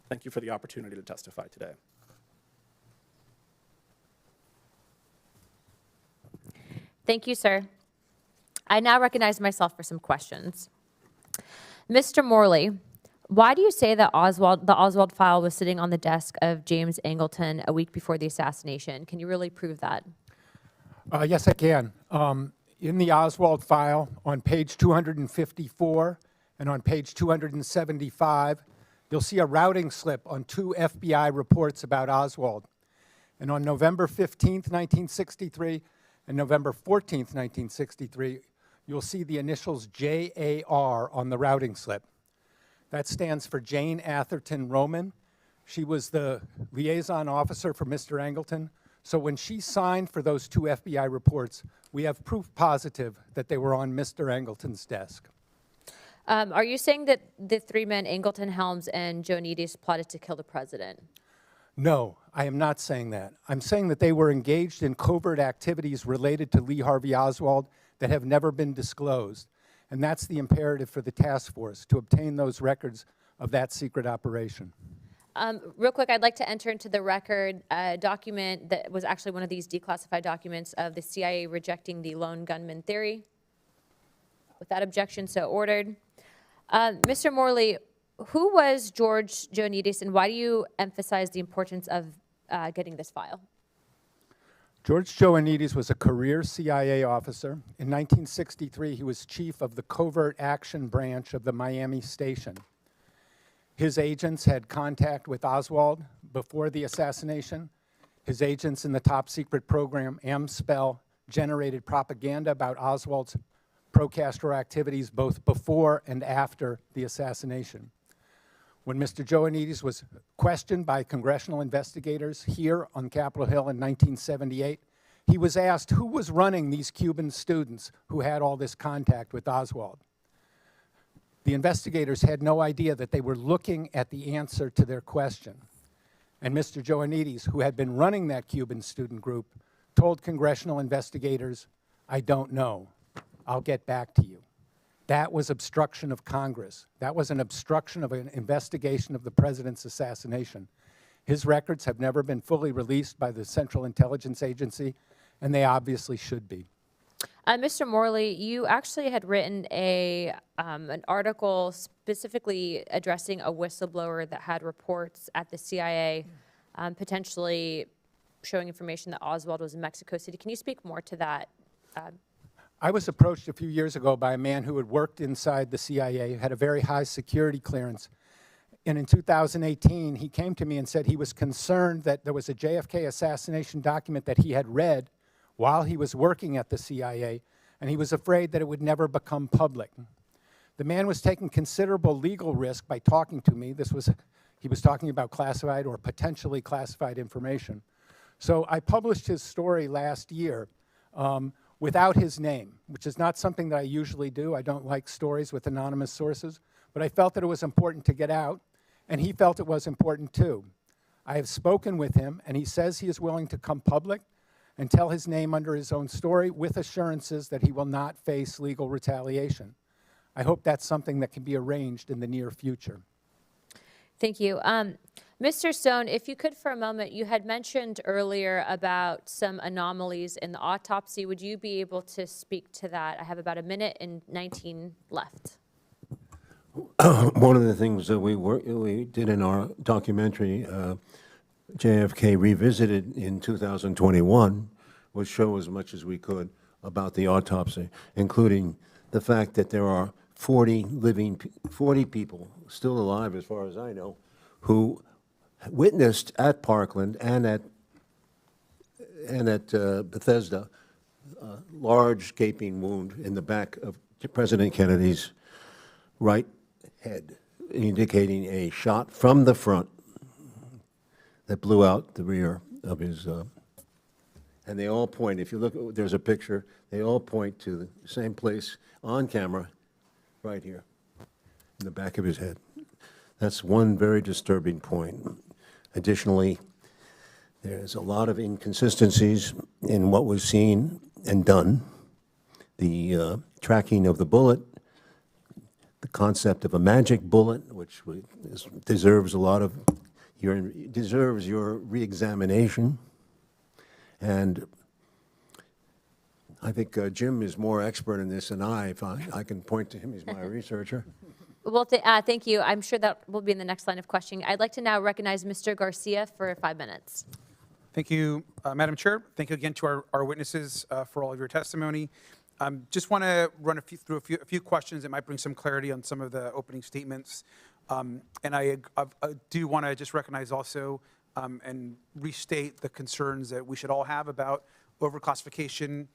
Thank you for the opportunity to testify today. Thank you, sir. I now recognize myself for some questions. Mr. Morley, why do you say that the Oswald file was sitting on the desk of James Angleton a week before the assassination? Can you really prove that? Yes, I can. In the Oswald file, on page 254 and on page 275, you'll see a routing slip on 2 FBI reports about Oswald. And on November 15th, 1963, and November 14th, 1963, you'll see the initials JAR on the routing slip. That stands for Jane Atherton Roman. She was the liaison officer for Mr. Angleton. So when she signed for those 2 FBI reports, we have proof positive that they were on Mr. Angleton's desk. Are you saying that the 3 men, Angleton, Helms, and Joanides, plotted to kill the president? No, I am not saying that. I'm saying that they were engaged in covert activities related to Lee Harvey Oswald that have never been disclosed. And that's the imperative for the task force, to obtain those records of that secret operation. Real quick, I'd like to enter into the record a document that was actually one of these declassified documents of the CIA rejecting the lone gunman theory. Without objection, so ordered. Mr. Morley, who was George Joanides, and why do you emphasize the importance of getting this file? George Joanides was a career CIA officer. In 1963, he was chief of the Covert Action Branch of the Miami Station. His agents had contact with Oswald before the assassination. His agents in the top secret program, AMSPEL, generated propaganda about Oswald's pro-Castro activities both before and after the assassination. When Mr. Joanides was questioned by congressional investigators here on Capitol Hill in 1978, he was asked who was running these Cuban students who had all this contact with Oswald. The investigators had no idea that they were looking at the answer to their question. And Mr. Joanides, who had been running that Cuban student group, told congressional investigators, "I don't know. I'll get back to you." That was obstruction of Congress. That was an obstruction of an investigation of the president's assassination. His records have never been fully released by the Central Intelligence Agency, and they obviously should be. Mr. Morley, you actually had written an article specifically addressing a whistleblower that had reports at the CIA, potentially showing information that Oswald was in Mexico City. Can you speak more to that? I was approached a few years ago by a man who had worked inside the CIA, had a very high security clearance. And in 2018, he came to me and said he was concerned that there was a JFK assassination document that he had read while he was working at the CIA, and he was afraid that it would never become public. The man was taking considerable legal risk by talking to me. He was talking about classified or potentially classified information. So I published his story last year without his name, which is not something that I usually do. I don't like stories with anonymous sources, but I felt that it was important to get out, and he felt it was important too. I have spoken with him, and he says he is willing to come public and tell his name under his own story with assurances that he will not face legal retaliation. I hope that's something that can be arranged in the near future. Thank you. Mr. Stone, if you could for a moment, you had mentioned earlier about some anomalies in the autopsy. Would you be able to speak to that? I have about 1:19 left. One of the things that we did in our documentary, JFK Revisited in 2021, was show as much as we could about the autopsy, including the fact that there are 40 people still alive, as far as I know, who witnessed at Parkland and at Bethesda a large gaping wound in the back of President Kennedy's right head, indicating a shot from the front that blew out the rear of his, and they all point, if you look, there's a picture, they all point to the same place on camera, right here, in the back of his head. That's one very disturbing point. Additionally, there's a lot of inconsistencies in what was seen and done. The tracking of the bullet, the concept of a magic bullet, which deserves a lot of deserves your re-examination. And I think Jim is more expert in this than I. If I can point to him, he's my researcher. Well, thank you. I'm sure that will be in the next line of questioning. I'd like to now recognize Mr. Garcia for 5 minutes. Thank you, Madam Chair. Thank you again to our witnesses for all of your testimony. Just want to run through a few questions that might bring some clarity on some of the opening statements. And I do want to just recognize also and restate the concerns that we should all have about overclassification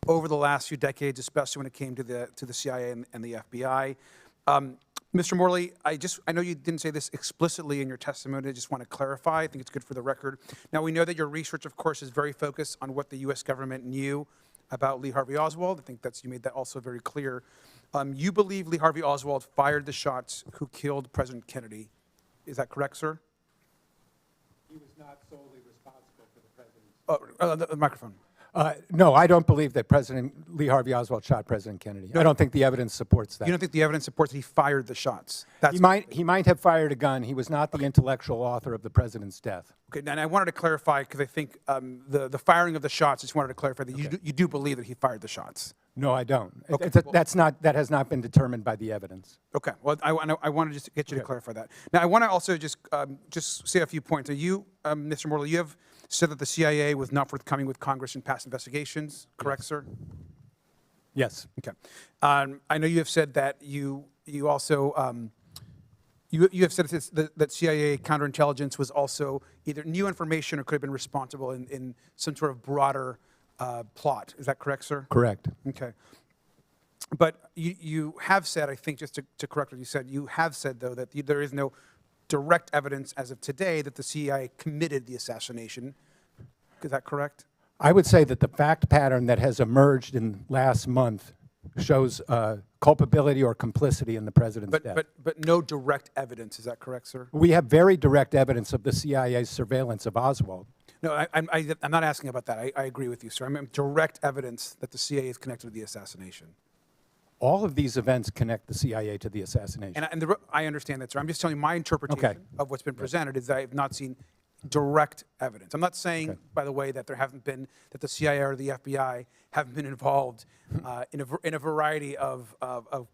over the last few decades, especially when it came to the CIA and the FBI. Mr. Morley, I know you didn't say this explicitly in your testimony. I just want to clarify. I think it's good for the record. Now, we know that your research, of course, is very focused on what the U.S. government knew about Lee Harvey Oswald. I think you made that also very clear. You believe Lee Harvey Oswald fired the shots who killed President Kennedy. Is that correct, sir? He was not solely responsible for the president's... The microphone. No, I don't believe that President Lee Harvey Oswald shot President Kennedy. I don't think the evidence supports that. You don't think the evidence supports that he fired the shots? He might have fired a gun. He was not the intellectual author of the president's death. Okay, and I wanted to clarify, because I think the firing of the shots, I just wanted to clarify that you do believe that he fired the shots. No, I don't. Okay, that has not been determined by the evidence. Okay, well, I wanted to just get you to clarify that. Now, I want to also just say a few points. You, Mr. Morley, you have said that the CIA was not forthcoming with Congress in past investigations, correct, sir? Yes. Okay. I know you have said that you also you have said that CIA counterintelligence was also either new information or could have been responsible in some sort of broader plot. Is that correct, sir? Correct. Okay. But you have said, I think, just to correct what you said, you have said, though, that there is no direct evidence as of today that the CIA committed the assassination. Is that correct? I would say that the fact pattern that has emerged in last month shows culpability or complicity in the president's death. But no direct evidence. Is that correct, sir? We have very direct evidence of the CIA's surveillance of Oswald. No, I'm not asking about that. I agree with you, sir. I mean direct evidence that the CIA is connected to the assassination. All of these events connect the CIA to the assassination. I understand that, sir. I'm just telling you my interpretation of what's been presented is that I have not seen direct evidence. I'm not saying, by the way, that that the CIA or the FBI haven't been involved in a variety of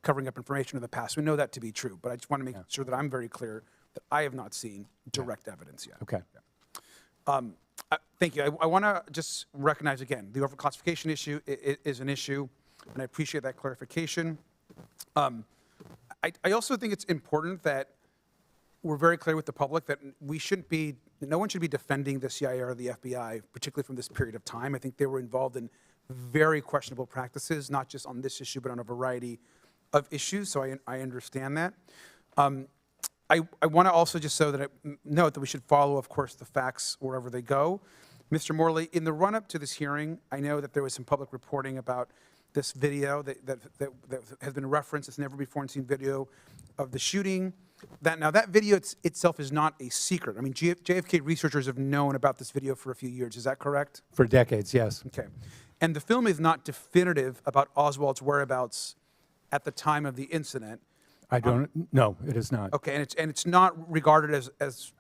covering up information in the past. We know that to be true, but I just want to make sure that I'm very clear that I have not seen direct evidence yet. Okay. Thank you. I want to just recognize again, the overclassification issue is an issue, and I appreciate that clarification. I also think it's important that we're very clear with the public that we shouldn't be no one should be defending the CIA or the FBI, particularly from this period of time. I think they were involved in very questionable practices, not just on this issue, but on a variety of issues, so I understand that. I want to also just note that we should follow, of course, the facts wherever they go. Mr. Morley, in the run-up to this hearing, I know that there was some public reporting about this video that has been referenced. It's never before seen video of the shooting. That video itself is not a secret. I mean, JFK researchers have known about this video for a few years. Is that correct? For decades, yes. Okay. And the film is not definitive about Oswald's whereabouts at the time of the incident. No, it is not. Okay, and it's not regarded as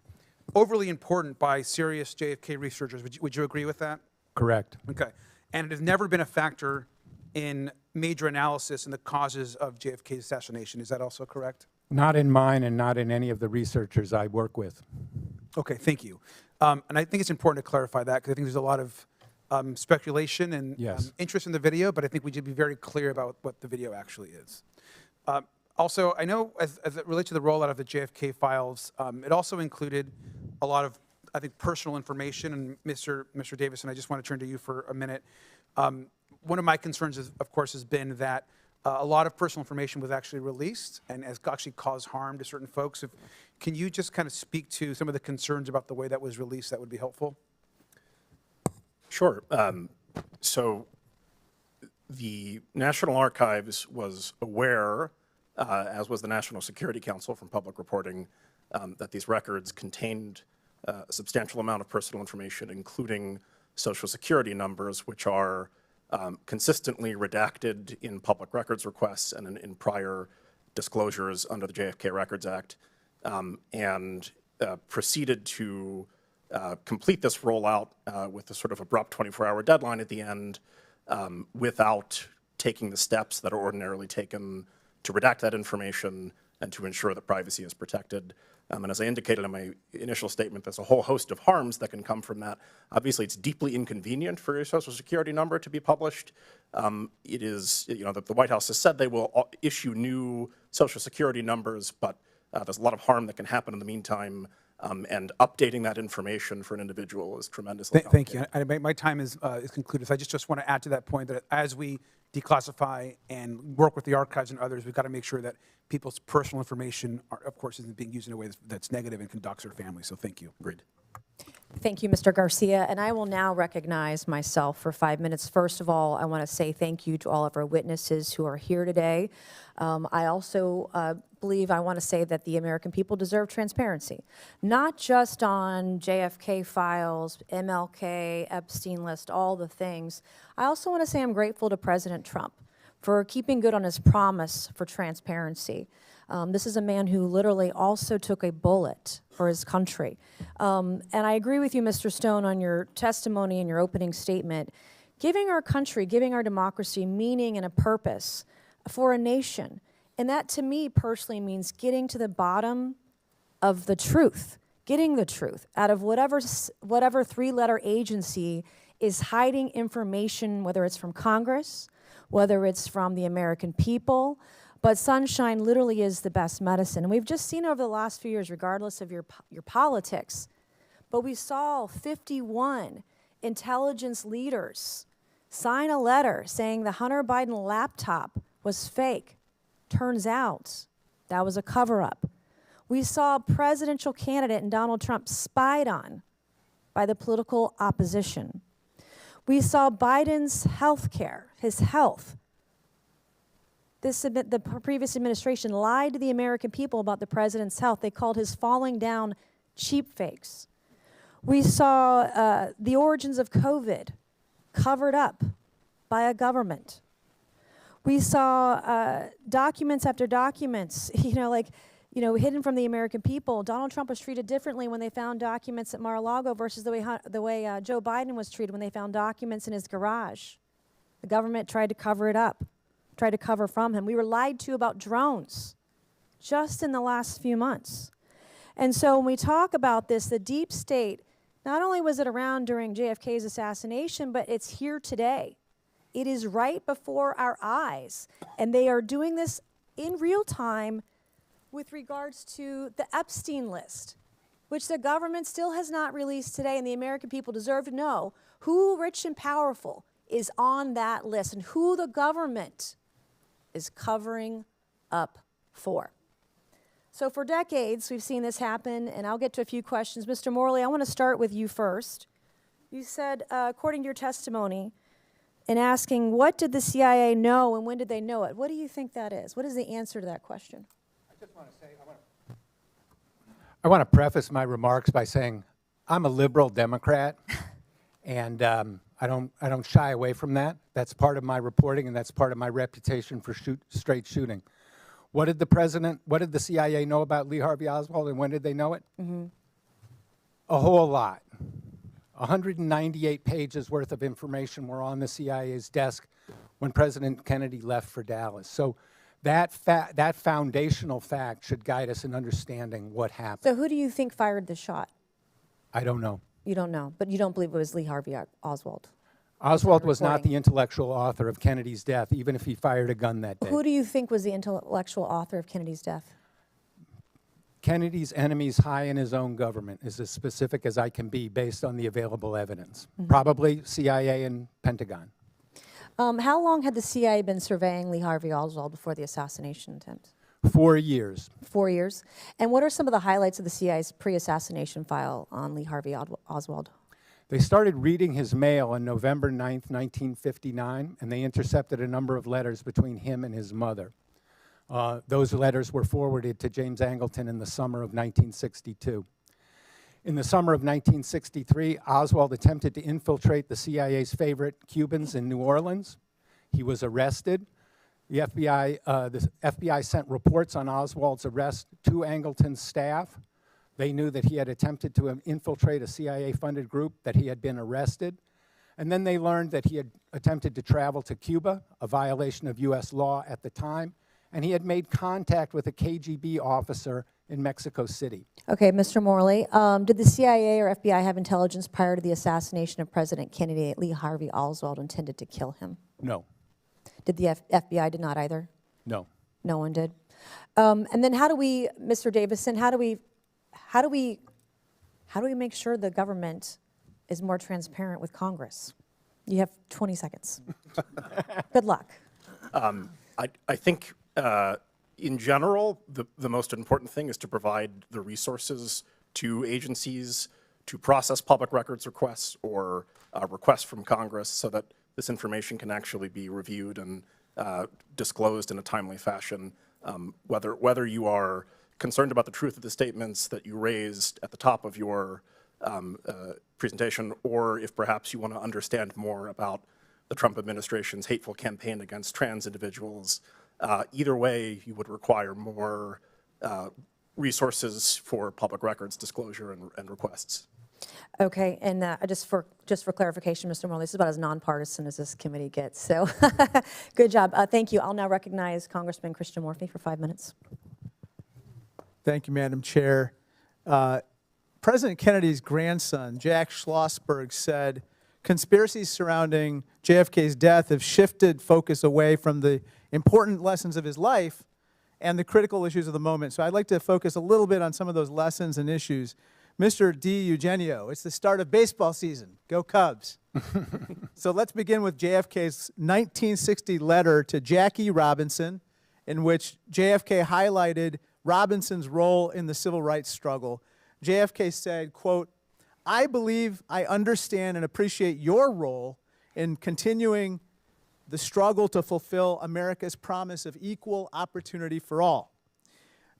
overly important by serious JFK researchers. Would you agree with that? Correct. Okay. And it has never been a factor in major analysis in the causes of JFK's assassination. Is that also correct? Not in mine and not in any of the researchers I work with. Okay, thank you. And I think it's important to clarify that because I think there's a lot of speculation and Yes. interest in the video, but I think we should be very clear about what the video actually is. Also, I know as it relates to the rollout of the JFK files, it also included a lot of, I think, personal information. And Mr. Davison, I just want to turn to you for a minute. One of my concerns, of course, has been that a lot of personal information was actually released and has actually caused harm to certain folks. Can you just kind of speak to some of the concerns about the way that was released? That would be helpful. Sure. So the National Archives was aware, as was the National Security Council from public reporting, that these records contained a substantial amount of personal information, including Social Security numbers, which are consistently redacted in public records requests and in prior disclosures under the JFK Records Act, and proceeded to complete this rollout with a sort of abrupt 24-hour deadline at the end without taking the steps that are ordinarily taken to redact that information and to ensure that privacy is protected. And as I indicated in my initial statement, there's a whole host of harms that can come from that. Obviously, it's deeply inconvenient for your Social Security number to be published. It is, the White House has said they will issue new Social Security numbers, but there's a lot of harm that can happen in the meantime. And updating that information for an individual is tremendously complicated. Thank you. My time is concluded. So I just want to add to that point that as we declassify and work with the archives and others, we've got to make sure that people's personal information, of course, isn't being used in a way that's negative and conducts their family. So thank you. Agreed. Thank you, Mr. Garcia. And I will now recognize myself for 5 minutes. First of all, I want to say thank you to all of our witnesses who are here today. I also believe I want to say that the American people deserve transparency, not just on JFK files, MLK, Epstein list, all the things. I also want to say I'm grateful to President Trump for keeping good on his promise for transparency. This is a man who literally also took a bullet for his country. And I agree with you, Mr. Stone, on your testimony and your opening statement. Giving our country, giving our democracy meaning and a purpose for a nation. And that, to me, personally means getting to the bottom of the truth, getting the truth out of whatever three-letter agency is hiding information, whether it's from Congress, whether it's from the American people. But sunshine literally is the best medicine. And we've just seen over the last few years, regardless of your politics, but we saw 51 intelligence leaders sign a letter saying the Hunter Biden laptop was fake. Turns out that was a cover-up. We saw a presidential candidate and Donald Trump spied on by the political opposition. We saw Biden's health care, his health. The previous administration lied to the American people about the president's health. They called his falling down cheap fakes. We saw the origins of COVID covered up by a government. We saw documents after documents, hidden from the American people. Donald Trump was treated differently when they found documents at Mar-a-Lago versus the way Joe Biden was treated when they found documents in his garage. The government tried to cover it up, tried to cover from him. We were lied to about drones just in the last few months. And so when we talk about this, the deep state, not only was it around during JFK's assassination, but it's here today. It is right before our eyes. And they are doing this in real time with regards to the Epstein list, which the government still has not released today, and the American people deserve to know who rich and powerful is on that list and who the government is covering up for. So for decades, we've seen this happen, and I'll get to a few questions. Mr. Morley, I want to start with you first. You said, according to your testimony, in asking, what did the CIA know and when did they know it? What do you think that is? What is the answer to that question? I want to preface my remarks by saying I'm a liberal Democrat, and I don't shy away from that. That's part of my reporting, and that's part of my reputation for straight shooting. What did the CIA know about Lee Harvey Oswald, and when did they know it? A whole lot. 198 pages worth of information were on the CIA's desk when President Kennedy left for Dallas. So that foundational fact should guide us in understanding what happened. So who do you think fired the shot? I don't know. You don't know, but you don't believe it was Lee Harvey Oswald? Oswald was not reporting. the intellectual author of Kennedy's death, even if he fired a gun that day. Who do you think was the intellectual author of Kennedy's death? Kennedy's enemies high in his own government is as specific as I can be based on the available evidence. Probably CIA and Pentagon. How long had the CIA been surveying Lee Harvey Oswald before the assassination attempt? 4 years. 4 years. And what are some of the highlights of the CIA's pre-assassination file on Lee Harvey Oswald? They started reading his mail on November 9th, 1959, and they intercepted a number of letters between him and his mother. Those letters were forwarded to James Angleton in the summer of 1962. In the summer of 1963, Oswald attempted to infiltrate the CIA's favorite Cubans in New Orleans. He was arrested. The FBI sent reports on Oswald's arrest to Angleton's staff. They knew that he had attempted to infiltrate a CIA-funded group, that he had been arrested. And then they learned that he had attempted to travel to Cuba, a violation of U.S. law at the time, and he had made contact with a KGB officer in Mexico City. Okay, Mr. Morley, did the CIA or FBI have intelligence prior to the assassination of President Kennedy that Lee Harvey Oswald intended to kill him? No. Did the FBI did not either? No. No one did. And then how do we, Mr. Davison, how do we make sure the government is more transparent with Congress? You have 20 seconds. Good luck. I think in general, the most important thing is to provide the resources to agencies to process public records requests or requests from Congress so that this information can actually be reviewed and disclosed in a timely fashion, whether you are concerned about the truth of the statements that you raised at the top of your presentation, or if perhaps you want to understand more about the Trump administration's hateful campaign against trans individuals. Either way, you would require more resources for public records disclosure and requests. Okay, and just for clarification, Mr. Morley, this is about as nonpartisan as this committee gets. So, good job. Thank you. I'll now recognize Congressman Christian Morphy for 5 minutes. Thank you, Madam Chair. President Kennedy's grandson, Jack Schlossberg, said, "Conspiracies surrounding JFK's death have shifted focus away from the important lessons of his life and the critical issues of the moment." So I'd like to focus a little bit on some of those lessons and issues. Mr. DiEugenio, it's the start of baseball season. Go Cubs. So let's begin with JFK's 1960 letter to Jackie Robinson, in which JFK highlighted Robinson's role in the civil rights struggle. JFK said, quote, "I believe I understand and appreciate your role in continuing the struggle to fulfill America's promise of equal opportunity for all.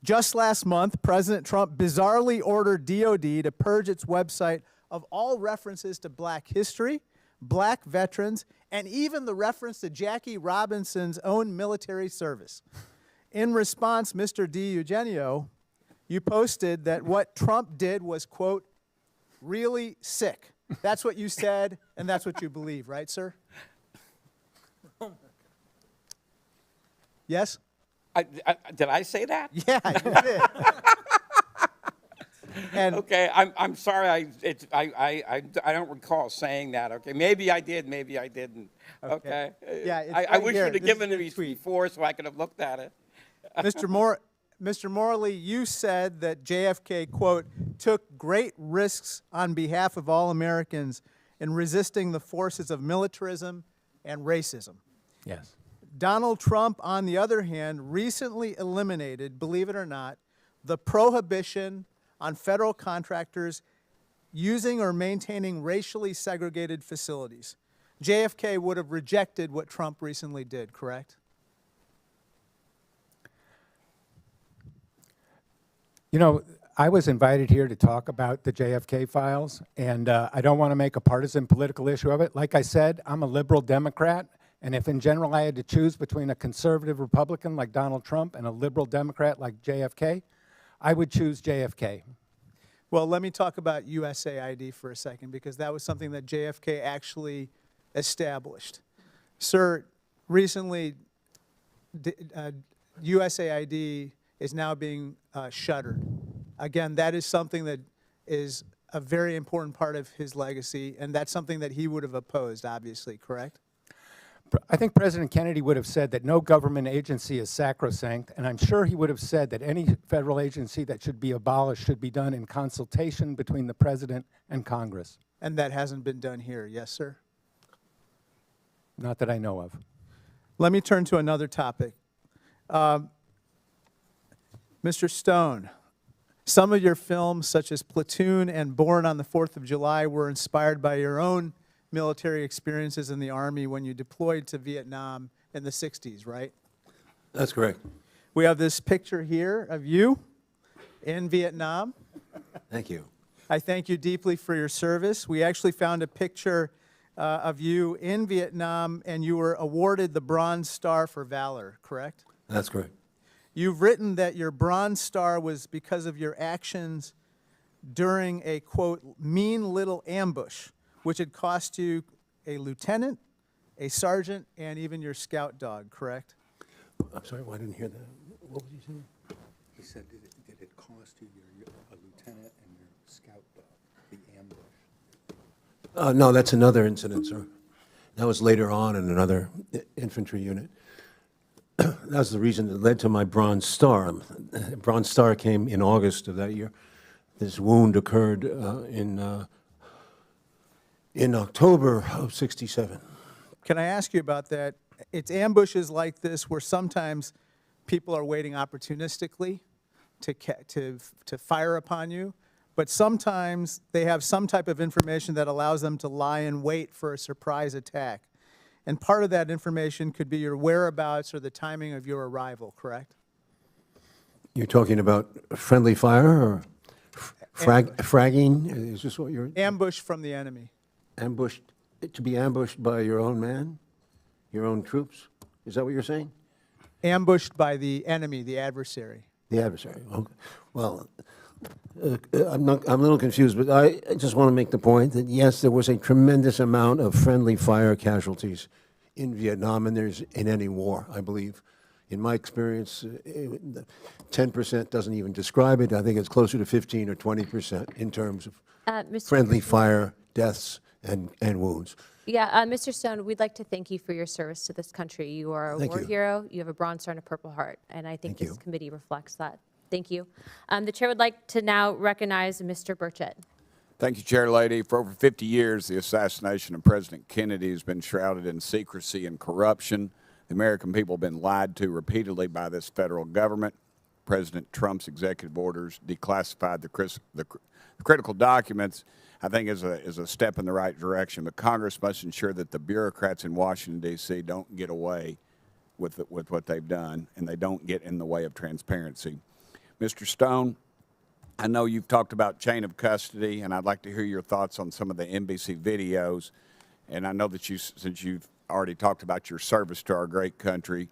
Just last month, President Trump bizarrely ordered DOD to purge its website of all references to black history, black veterans, and even the reference to Jackie Robinson's own military service. In response, Mr. DiEugenio, you posted that what Trump did was, quote, really sick. That's what you said, and that's what you believe, right, sir?" Yes? Did I say that? Yeah, you did. And Okay, I'm sorry. I don't recall saying that. Okay, maybe I did, maybe I didn't. Okay. Yeah, it's I right wish here. you'd have This is given your me tweet. before so I could have looked at it. Mr. Morley, you said that JFK, quote, took great risks on behalf of all Americans in resisting the forces of militarism and racism. Yes. Donald Trump, on the other hand, recently eliminated, believe it or not, the prohibition on federal contractors using or maintaining racially segregated facilities. JFK would have rejected what Trump recently did, correct? You know, I was invited here to talk about the JFK files, and I don't want to make a partisan political issue of it. Like I said, I'm a liberal Democrat, and if in general I had to choose between a conservative Republican like Donald Trump and a liberal Democrat like JFK, I would choose JFK. Well, let me talk about USAID for a second, because that was something that JFK actually established. Sir, recently, USAID is now being shuttered. Again, that is something that is a very important part of his legacy, and that's something that he would have opposed, obviously, correct? I think President Kennedy would have said that no government agency is sacrosanct, and I'm sure he would have said that any federal agency that should be abolished should be done in consultation between the President and Congress. And that hasn't been done here, yes, sir? Not that I know of. Let me turn to another topic. Mr. Stone, some of your films, such as Platoon and Born on the 4th of July, were inspired by your own military experiences in the Army when you deployed to Vietnam in the 60s, right? That's correct. We have this picture here of you in Vietnam. Thank you. I thank you deeply for your service. We actually found a picture of you in Vietnam, and you were awarded the Bronze Star for Valor, correct? That's correct. You've written that your Bronze Star was because of your actions during a, quote, mean little ambush, which had cost you a lieutenant, a sergeant, and even your scout dog, correct? I'm sorry, I didn't hear that. What was he saying? He said, did it cost you a lieutenant and your scout dog, the ambush? No, that's another incident, sir. That was later on in another infantry unit. That was the reason that led to my Bronze Star. Bronze Star came in August of that year. This wound occurred in October of '67. Can I ask you about that? It's ambushes like this where sometimes people are waiting opportunistically to fire upon you, but sometimes they have some type of information that allows them to lie in wait for a surprise attack. And part of that information could be your whereabouts or the timing of your arrival, correct? You're talking about friendly fire or fragging? Is this what you're... Ambush from the enemy. Ambushed, to be ambushed by your own man? Your own troops? Is that what you're saying? Ambushed by the enemy, the adversary. The adversary. Okay. Well, I'm a little confused, but I just want to make the point that yes, there was a tremendous amount of friendly fire casualties in Vietnam, and there's in any war, I believe. In my experience, 10% doesn't even describe it. I think it's closer to 15 or 20% in terms of friendly fire deaths and wounds. Yeah, Mr. Stone, we'd like to thank you for your service to this country. You are a Thank war you. hero. You have a Bronze Star and a Purple Heart, and I think Thank this you. committee reflects that. Thank you. The chair would like to now recognize Mr. Burchett. Thank you, Chair Lady. For over 50 years, the assassination of President Kennedy has been shrouded in secrecy and corruption. The American people have been lied to repeatedly by this federal government. President Trump's executive orders declassified the critical documents, I think, is a step in the right direction. But Congress must ensure that the bureaucrats in Washington, D.C. don't get away with what they've done, and they don't get in the way of transparency. Mr. Stone, I know you've talked about chain of custody, and I'd like to hear your thoughts on some of the NBC videos. And I know that since you've already talked about your service to our great country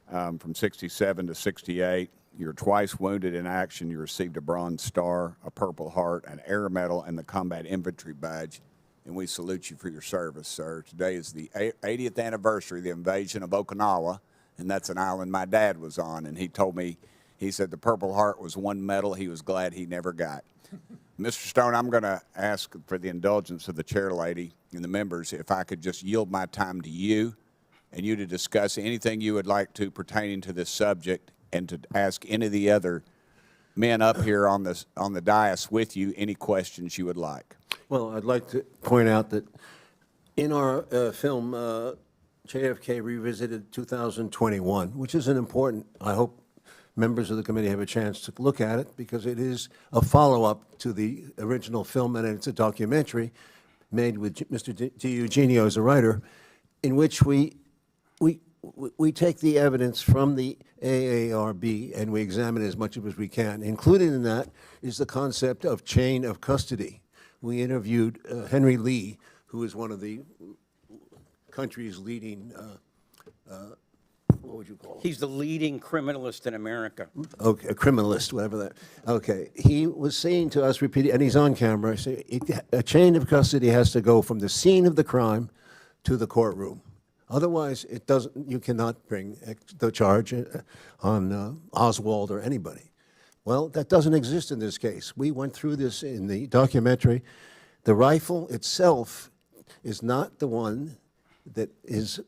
from '67 to '68, you were twice wounded in action. You received a Bronze Star, a Purple Heart, an Air Medal, and the Combat Infantry Badge. And we salute you for your service, sir. Today is the 80th anniversary of the invasion of Okinawa, and that's an island my dad was on. And he told me, he said the Purple Heart was one medal he was glad he never got. Mr. Stone, I'm going to ask for the indulgence of the chair lady and the members if I could just yield my time to you and you to discuss anything you would like to pertaining to this subject and to ask any of the other men up here on the dais with you any questions you would like. Well, I'd like to point out that in our film, JFK Revisited 2021, which is an important, I hope members of the committee have a chance to look at it, because it is a follow-up to the original film, and it's a documentary made with Mr. DiEugenio as a writer, in which we take the evidence from the AARB and we examine as much of it as we can. Included in that is the concept of chain of custody. We interviewed Henry Lee, who is one of the country's leading, what would you call him? He's the leading criminalist in America. Okay, a criminalist, whatever that. Okay, he was saying to us repeatedly, and he's on camera, a chain of custody has to go from the scene of the crime to the courtroom. Otherwise, it doesn't. You cannot bring the charge on Oswald or anybody. Well, that doesn't exist in this case. We went through this in the documentary. The rifle itself is not the one that is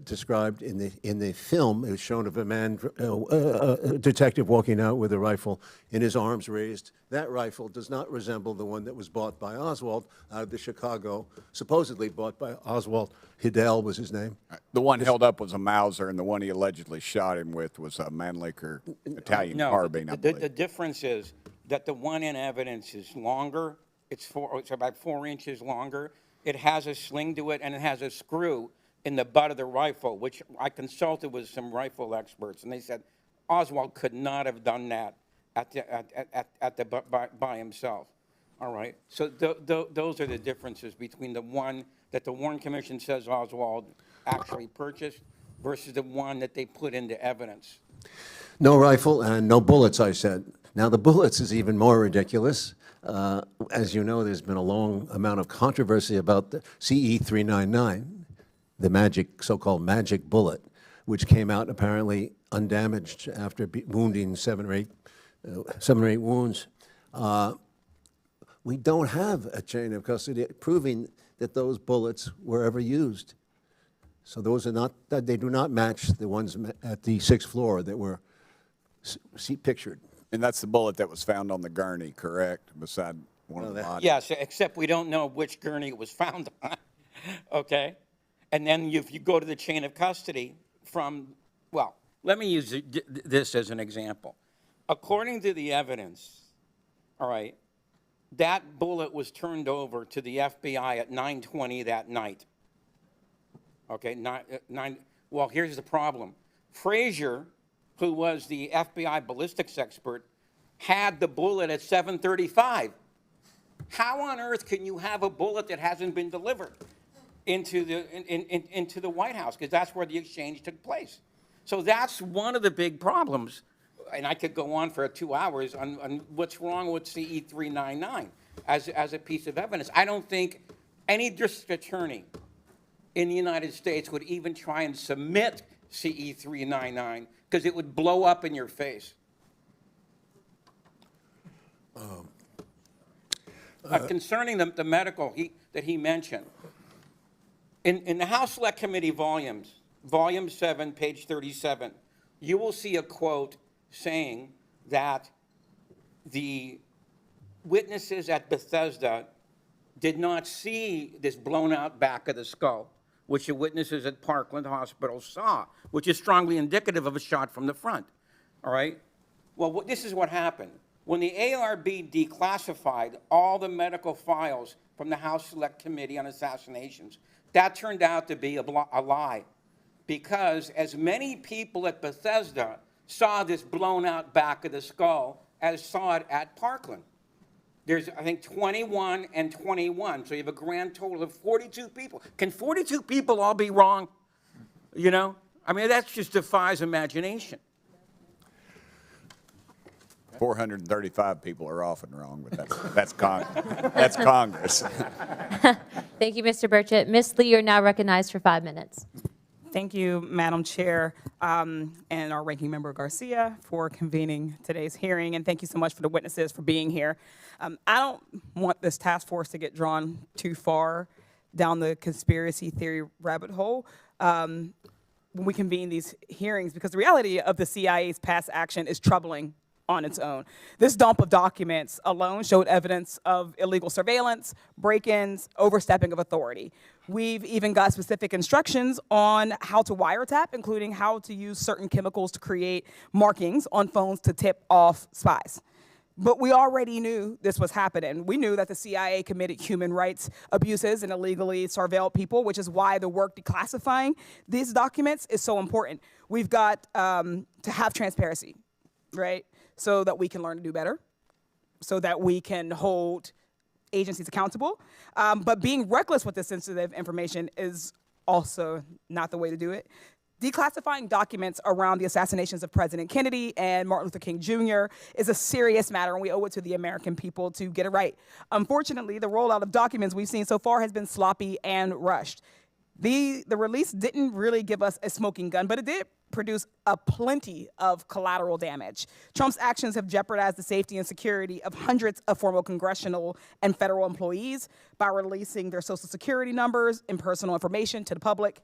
described in the film. It was shown of a man, a detective walking out with a rifle in his arms raised. That rifle does not resemble the one that was bought by Oswald out of the Chicago, supposedly bought by Oswald. Hidell was his name. The one held up was a Mauser, and the one he allegedly shot him with was a Mannlicher Italian carbine, I believe. The difference is that the one in evidence is longer. It's about 4 inches longer. It has a sling to it, and it has a screw in the butt of the rifle, which I consulted with some rifle experts, and they said Oswald could not have done that by himself. All right, so those are the differences between the one that the Warren Commission says Oswald actually purchased versus the one that they put into evidence. No rifle and no bullets, I said. Now, the bullets is even more ridiculous. As you know, there's been a long amount of controversy about the CE-399, the so-called magic bullet, which came out apparently undamaged after wounding 7 or 8 wounds. We don't have a chain of custody proving that those bullets were ever used. So those are not, they do not match the ones at the 6th floor that were pictured. And that's the bullet that was found on the gurney, correct? Beside one of the bodies. Yes, except we don't know which gurney it was found on. Okay? And then if you go to the chain of custody from, well, let me use this as an example. According to the evidence, all right, that bullet was turned over to the FBI at 9:20 that night. Okay, well, here's the problem. Frazier, who was the FBI ballistics expert, had the bullet at 7:35. How on earth can you have a bullet that hasn't been delivered into the White House? Because that's where the exchange took place. So that's one of the big problems. And I could go on for 2 hours on what's wrong with CE-399 as a piece of evidence. I don't think any district attorney in the United States would even try and submit CE-399 because it would blow up in your face. Concerning the medical that he mentioned, in the House Select Committee volumes, Volume 7, page 37, you will see a quote saying that the witnesses at Bethesda did not see this blown out back of the skull, which the witnesses at Parkland Hospital saw, which is strongly indicative of a shot from the front, all right? Well, this is what happened. When the ARB declassified all the medical files from the House Select Committee on Assassinations, that turned out to be a lie, because as many people at Bethesda saw this blown out back of the skull as saw it at Parkland. There's, I think, 21 and 21, so you have a grand total of 42 people. Can 42 people all be wrong? You know? I mean, that just defies imagination. 435 people are often wrong, but that's Congress. Thank you, Mr. Burchett. Ms. Lee, you're now recognized for 5 minutes. Thank you, Madam Chair, and our Ranking Member Garcia for convening today's hearing, and thank you so much for the witnesses for being here. I don't want this task force to get drawn too far down the conspiracy theory rabbit hole when we convene these hearings, because the reality of the CIA's past action is troubling on its own. This dump of documents alone showed evidence of illegal surveillance, break-ins, overstepping of authority. We've even got specific instructions on how to wiretap, including how to use certain chemicals to create markings on phones to tip off spies. But we already knew this was happening. We knew that the CIA committed human rights abuses and illegally surveilled people, which is why the work declassifying these documents is so important. We've got to have transparency, right? So that we can learn to do better, so that we can hold agencies accountable. But being reckless with this sensitive information is also not the way to do it. Declassifying documents around the assassinations of President Kennedy and Martin Luther King Jr. is a serious matter, and we owe it to the American people to get it right. Unfortunately, the rollout of documents we've seen so far has been sloppy and rushed. The release didn't really give us a smoking gun, but it did produce a plenty of collateral damage. Trump's actions have jeopardized the safety and security of hundreds of former congressional and federal employees by releasing their social security numbers and personal information to the public.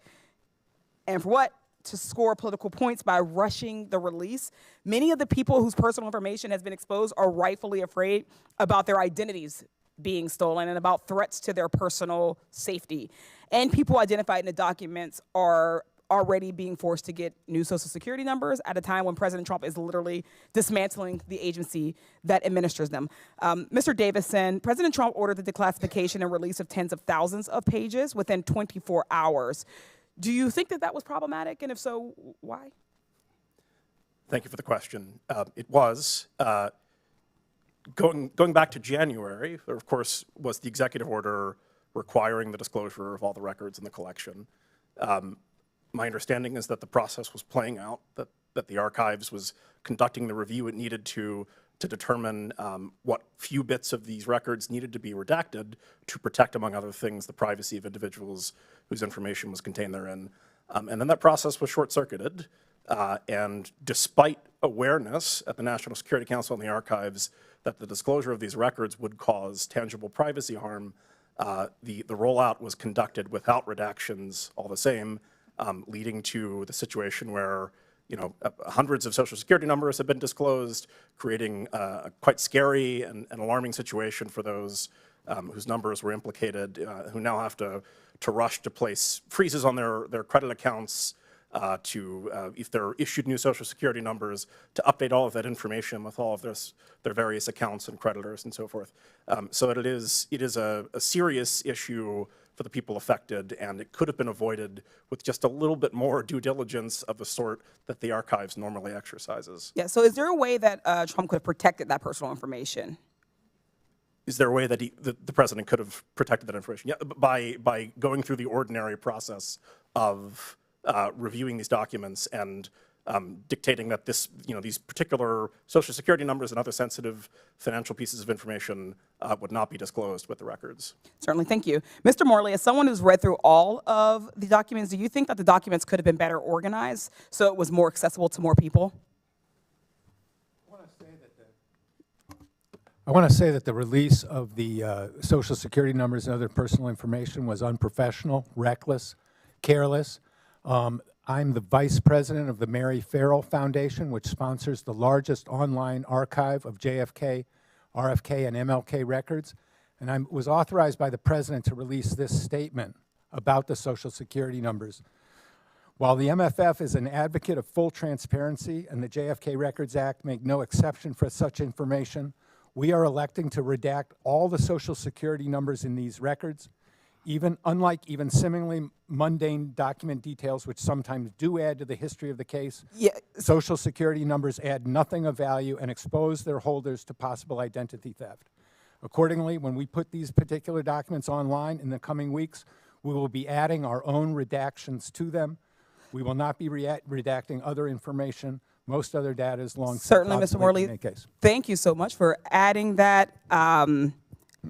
And for what? To score political points by rushing the release. Many of the people whose personal information has been exposed are rightfully afraid about their identities being stolen and about threats to their personal safety. And people identified in the documents are already being forced to get new social security numbers at a time when President Trump is literally dismantling the agency that administers them. Mr. Davison, President Trump ordered the declassification and release of tens of thousands of pages within 24 hours. Do you think that that was problematic, and if so, why? Thank you for the question. It was. Going back to January, there, of course, was the executive order requiring the disclosure of all the records in the collection. My understanding is that the process was playing out, that the archives was conducting the review it needed to determine what few bits of these records needed to be redacted to protect, among other things, the privacy of individuals whose information was contained therein. And then that process was short-circuited. And despite awareness at the National Security Council and the archives that the disclosure of these records would cause tangible privacy harm, the rollout was conducted without redactions all the same, leading to the situation where hundreds of social security numbers have been disclosed, creating a quite scary and alarming situation for those whose numbers were implicated, who now have to rush to place freezes on their credit accounts, if they're issued new social security numbers, to update all of that information with all of their various accounts and creditors and so forth. So it is a serious issue for the people affected, and it could have been avoided with just a little bit more due diligence of the sort that the archives normally exercises. Yeah, so is there a way that Trump could have protected that personal information? Is there a way that the president could have protected that information? Yeah, by going through the ordinary process of reviewing these documents and dictating that these particular social security numbers and other sensitive financial pieces of information would not be disclosed with the records. Certainly, thank you. Mr. Morley, as someone who's read through all of the documents, do you think that the documents could have been better organized so it was more accessible to more people? I want to say that the release of the social security numbers and other personal information was unprofessional, reckless, careless. I'm the vice president of the Mary Farrell Foundation, which sponsors the largest online archive of JFK, RFK, and MLK records. And I was authorized by the president to release this statement about the social security numbers. While the MFF is an advocate of full transparency and the JFK Records Act make no exception for such information, we are electing to redact all the social security numbers in these records, unlike seemingly mundane document details, which sometimes do add to the history of the case. Yeah. Social security numbers add nothing of value and expose their holders to possible identity theft. Accordingly, when we put these particular documents online in the coming weeks, we will be adding our own redactions to them. We will not be redacting other information. Most other data is long. Certainly, Mr. Morley. Thank you so much for adding that.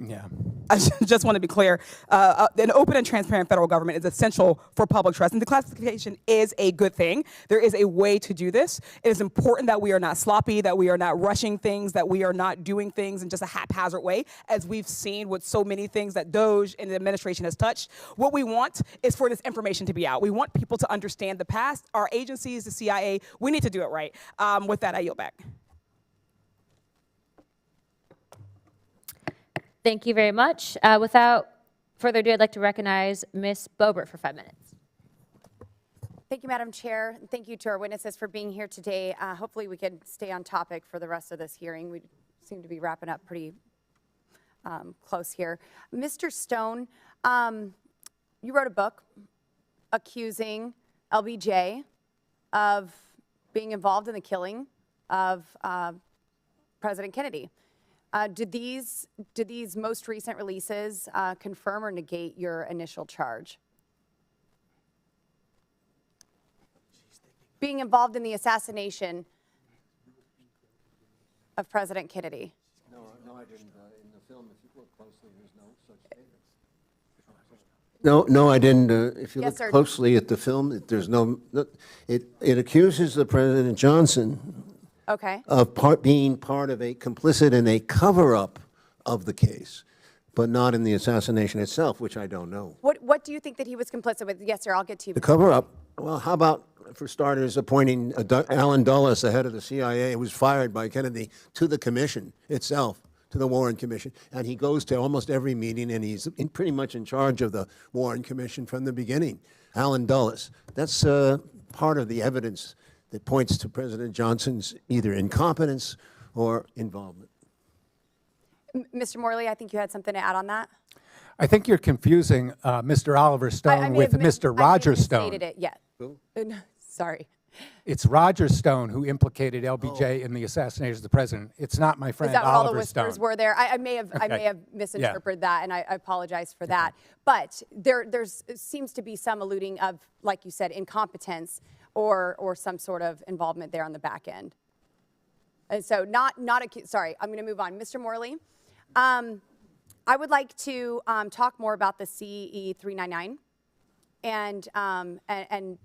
Yeah. I just want to be clear. An open and transparent federal government is essential for public trust, and declassification is a good thing. There is a way to do this. It is important that we are not sloppy, that we are not rushing things, that we are not doing things in just a haphazard way, as we've seen with so many things that DOJ and the administration has touched. What we want is for this information to be out. We want people to understand the past. Our agencies, the CIA, we need to do it right. With that, I yield back. Thank you very much. Without further ado, I'd like to recognize Ms. Boebert for 5 minutes. Thank you, Madam Chair. Thank you to our witnesses for being here today. Hopefully we can stay on topic for the rest of this hearing. We seem to be wrapping up pretty close here. Mr. Stone, you wrote a book accusing LBJ of being involved in the killing of President Kennedy. Do these most recent releases confirm or negate your initial charge? Being involved in the assassination of President Kennedy. No, I didn't. In the film, if you look closely, there's no such statement. No, I didn't. If you Yes, look sir. closely at the film, there's no. It accuses the President Johnson Okay. of being part of a complicit in a cover-up of the case, but not in the assassination itself, which I don't know. What do you think that he was complicit with? Yes, sir, I'll get to you. The cover-up, well, how about, for starters, appointing Allen Dulles, the head of the CIA, who was fired by Kennedy, to the commission itself, to the Warren Commission. And he goes to almost every meeting, and he's pretty much in charge of the Warren Commission from the beginning. Allen Dulles. That's part of the evidence that points to President Johnson's either incompetence or involvement. Mr. Morley, I think you had something to add on that. I think you're confusing Mr. Oliver Stone with Mr. Roger Stone. I haven't stated it yet. Who? Sorry. It's Roger Stone who implicated LBJ in the assassination of the president. It's not my friend Is that what all the Oliver Stone. whispers were there? I may have misinterpreted that, and I apologize for that. But there seems to be some alluding of, like you said, incompetence or some sort of involvement there on the back end. And so sorry, I'm going to move on. Mr. Morley, I would like to talk more about the CE 399 and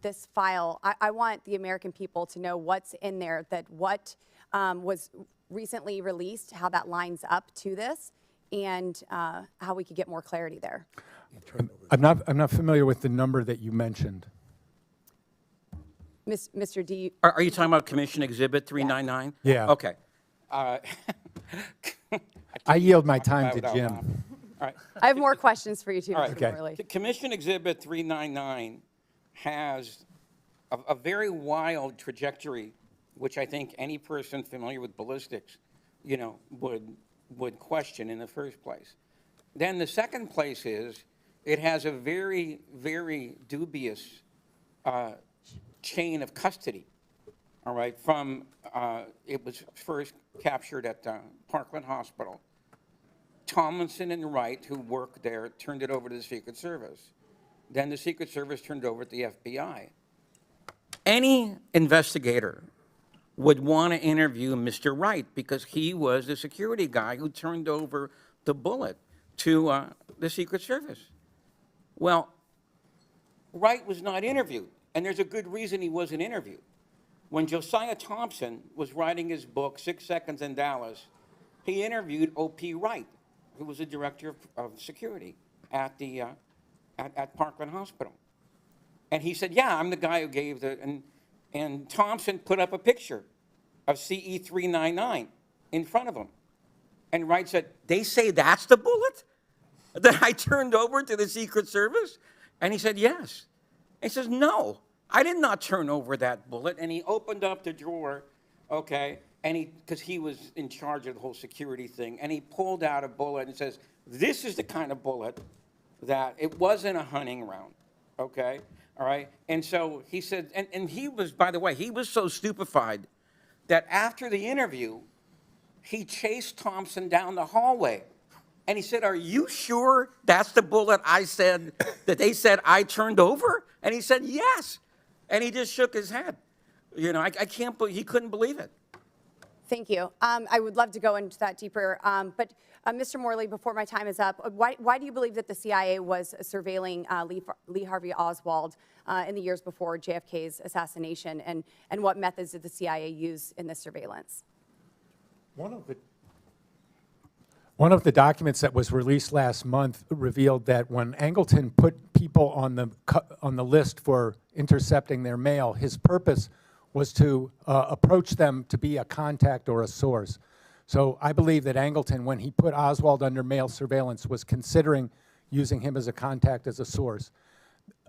this file. I want the American people to know what's in there, that what was recently released, how that lines up to this, and how we could get more clarity there. I'm not familiar with the number that you mentioned. Mr. D. Are you talking about Commission Exhibit 399? Yeah. Okay. I yield my time to Jim. All right. I have more questions for you too, All right. Mr. Morley. The Commission Exhibit 399 has a very wild trajectory, which I think any person familiar with ballistics, would question in the first place. Then the second place is it has a very, very dubious chain of custody. All right, from it was first captured at Parkland Hospital. Tomlinson and Wright, who worked there, turned it over to the Secret Service. Then the Secret Service turned it over to the FBI. Any investigator would want to interview Mr. Wright because he was the security guy who turned over the bullet to the Secret Service. Well, Wright was not interviewed, and there's a good reason he wasn't interviewed. When Josiah Thompson was writing his book, 6 Seconds in Dallas, he interviewed O.P. Wright, who was the director of security at the at Parkland Hospital. And he said, yeah, I'm the guy who gave and Thompson put up a picture of CE 399 in front of him. And Wright said, they say that's the bullet that I turned over to the Secret Service? And he said, yes. And he says, no, I did not turn over that bullet. And he opened up the drawer, okay, and because he was in charge of the whole security thing, and he pulled out a bullet and says, this is the kind of bullet that it wasn't a hunting round, okay, all right? And so he said, and he was, by the way, he was so stupefied that after the interview, he chased Thompson down the hallway. And he said, are you sure that's the bullet I said, that they said I turned over? And he said, yes. And he just shook his head. I can't believe, he couldn't believe it. Thank you. I would love to go into that deeper. But Mr. Morley, before my time is up, why do you believe that the CIA was surveilling Lee Harvey Oswald in the years before JFK's assassination? And what methods did the CIA use in this surveillance? One of the documents that was released last month revealed that when Angleton put people on the list for intercepting their mail, his purpose was to approach them to be a contact or a source. So I believe that Angleton, when he put Oswald under male surveillance, was considering using him as a contact, as a source.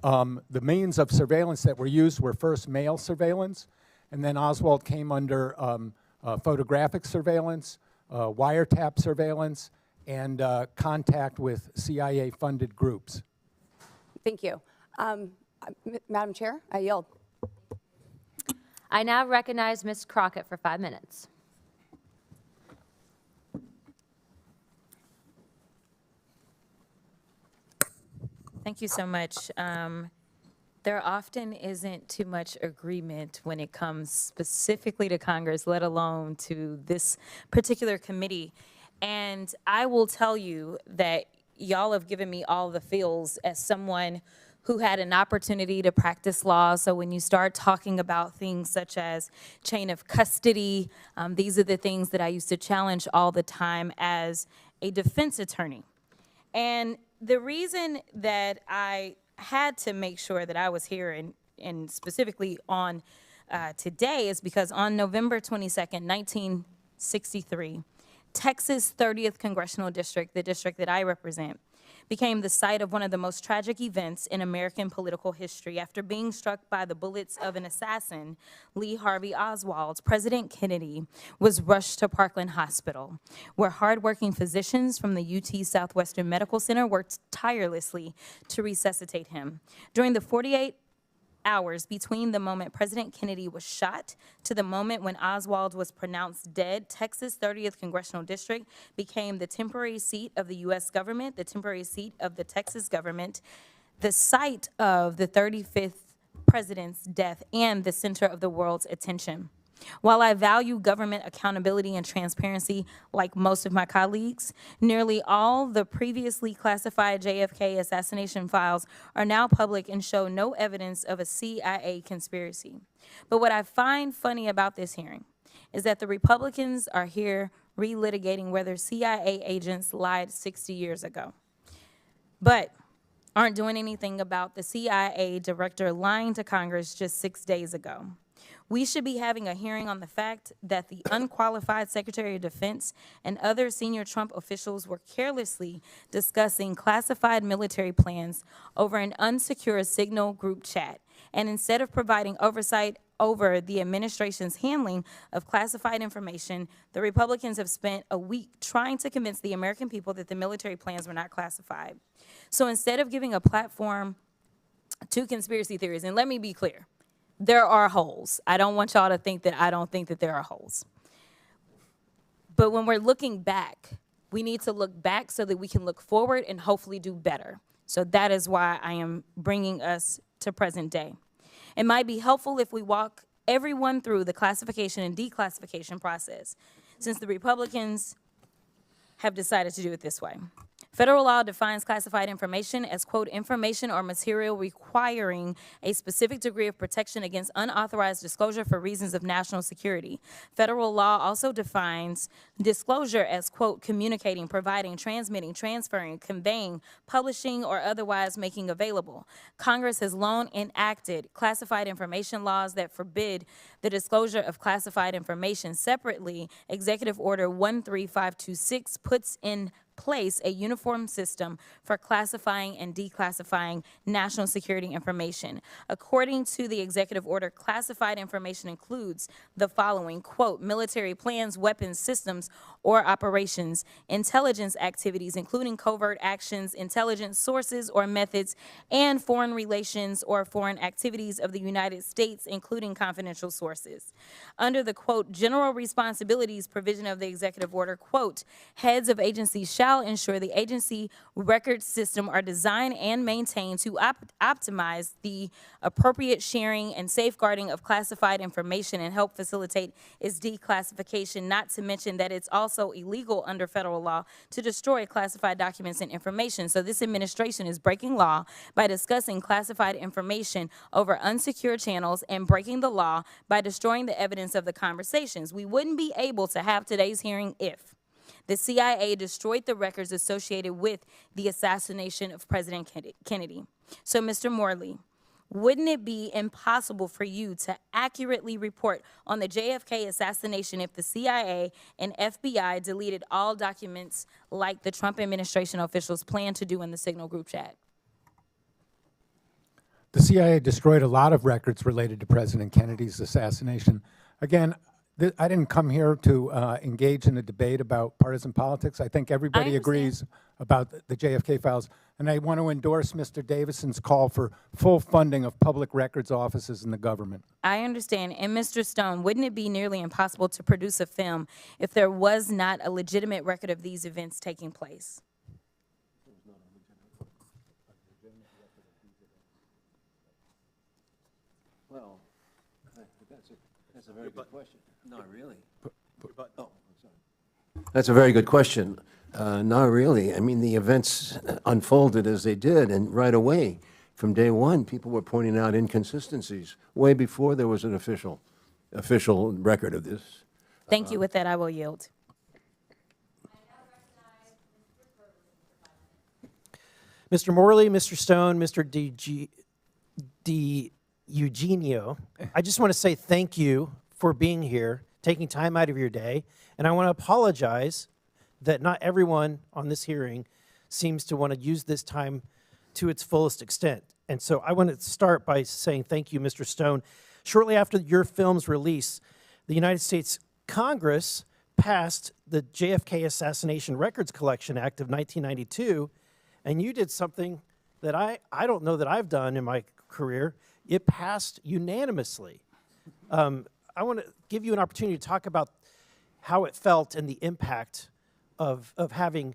The means of surveillance that were used were first male surveillance, and then Oswald came under photographic surveillance, wiretap surveillance, and contact with CIA-funded groups. Thank you. Madam Chair, I yield. I now recognize Ms. Crockett for 5 minutes. Thank you so much. There often isn't too much agreement when it comes specifically to Congress, let alone to this particular committee. And I will tell you that y'all have given me all the feels as someone who had an opportunity to practice law. So when you start talking about things such as chain of custody, these are the things that I used to challenge all the time as a defense attorney. And the reason that I had to make sure that I was here and specifically on today is because on November 22nd, 1963, Texas 30th Congressional District, the district that I represent, became the site of one of the most tragic events in American political history. After being struck by the bullets of an assassin, Lee Harvey Oswald, President Kennedy was rushed to Parkland Hospital, where hardworking physicians from the UT Southwestern Medical Center worked tirelessly to resuscitate him. During the 48 hours between the moment President Kennedy was shot to the moment when Oswald was pronounced dead, Texas 30th Congressional District became the temporary seat of the U.S. government, the temporary seat of the Texas government, the site of the 35th president's death, and the center of the world's attention. While I value government accountability and transparency like most of my colleagues, nearly all the previously classified JFK assassination files are now public and show no evidence of a CIA conspiracy. But what I find funny about this hearing is that the Republicans are here relitigating whether CIA agents lied 60 years ago, but aren't doing anything about the CIA director lying to Congress just 6 days ago. We should be having a hearing on the fact that the unqualified Secretary of Defense and other senior Trump officials were carelessly discussing classified military plans over an unsecure Signal group chat. And instead of providing oversight over the administration's handling of classified information, the Republicans have spent a week trying to convince the American people that the military plans were not classified. So instead of giving a platform to conspiracy theories, and let me be clear, there are holes. I don't want y'all to think that I don't think that there are holes. But when we're looking back, we need to look back so that we can look forward and hopefully do better. So that is why I am bringing us to present day. It might be helpful if we walk everyone through the classification and declassification process, since the Republicans have decided to do it this way. Federal law defines classified information as, quote, information or material requiring a specific degree of protection against unauthorized disclosure for reasons of national security. Federal law also defines disclosure as, quote, communicating, providing, transmitting, transferring, conveying, publishing, or otherwise making available. Congress has long enacted classified information laws that forbid the disclosure of classified information. Separately, Executive Order 13526 puts in place a uniform system for classifying and declassifying national security information. According to the executive order, classified information includes the following, quote, military plans, weapons, systems, or operations, intelligence activities, including covert actions, intelligence sources or methods, and foreign relations or foreign activities of the United States, including confidential sources. Under the, quote, general responsibilities provision of the executive order, quote, heads of agencies shall ensure the agency record system are designed and maintained to optimize the appropriate sharing and safeguarding of classified information and help facilitate its declassification, not to mention that it's also illegal under federal law to destroy classified documents and information. So this administration is breaking law by discussing classified information over unsecure channels and breaking the law by destroying the evidence of the conversations. We wouldn't be able to have today's hearing if the CIA destroyed the records associated with the assassination of President Kennedy. So, Mr. Morley, wouldn't it be impossible for you to accurately report on the JFK assassination if the CIA and FBI deleted all documents like the Trump administration officials plan to do in the Signal group chat? The CIA destroyed a lot of records related to President Kennedy's assassination. Again, I didn't come here to engage in a debate about partisan politics. I think everybody agrees about the JFK files. And I want to endorse Mr. Davison's call for full funding of public records offices in the government. I understand. And Mr. Stone, wouldn't it be nearly impossible to produce a film if there was not a legitimate record of these events taking place? Well, that's a very good question. Not really. Oh, sorry. That's a very good question. Not really. I mean, the events unfolded as they did, and right away, from day one, people were pointing out inconsistencies, way before there was an official record of this. Thank you. With that, I will yield. Mr. Morley, Mr. Stone, Mr. DiEugenio, I just want to say thank you for being here, taking time out of your day, and I want to apologize that not everyone on this hearing seems to want to use this time to its fullest extent. And so I want to start by saying thank you, Mr. Stone. Shortly after your film's release, the United States Congress passed the JFK Assassination Records Collection Act of 1992, and you did something that I don't know that I've done in my career. It passed unanimously. I want to give you an opportunity to talk about how it felt and the impact of having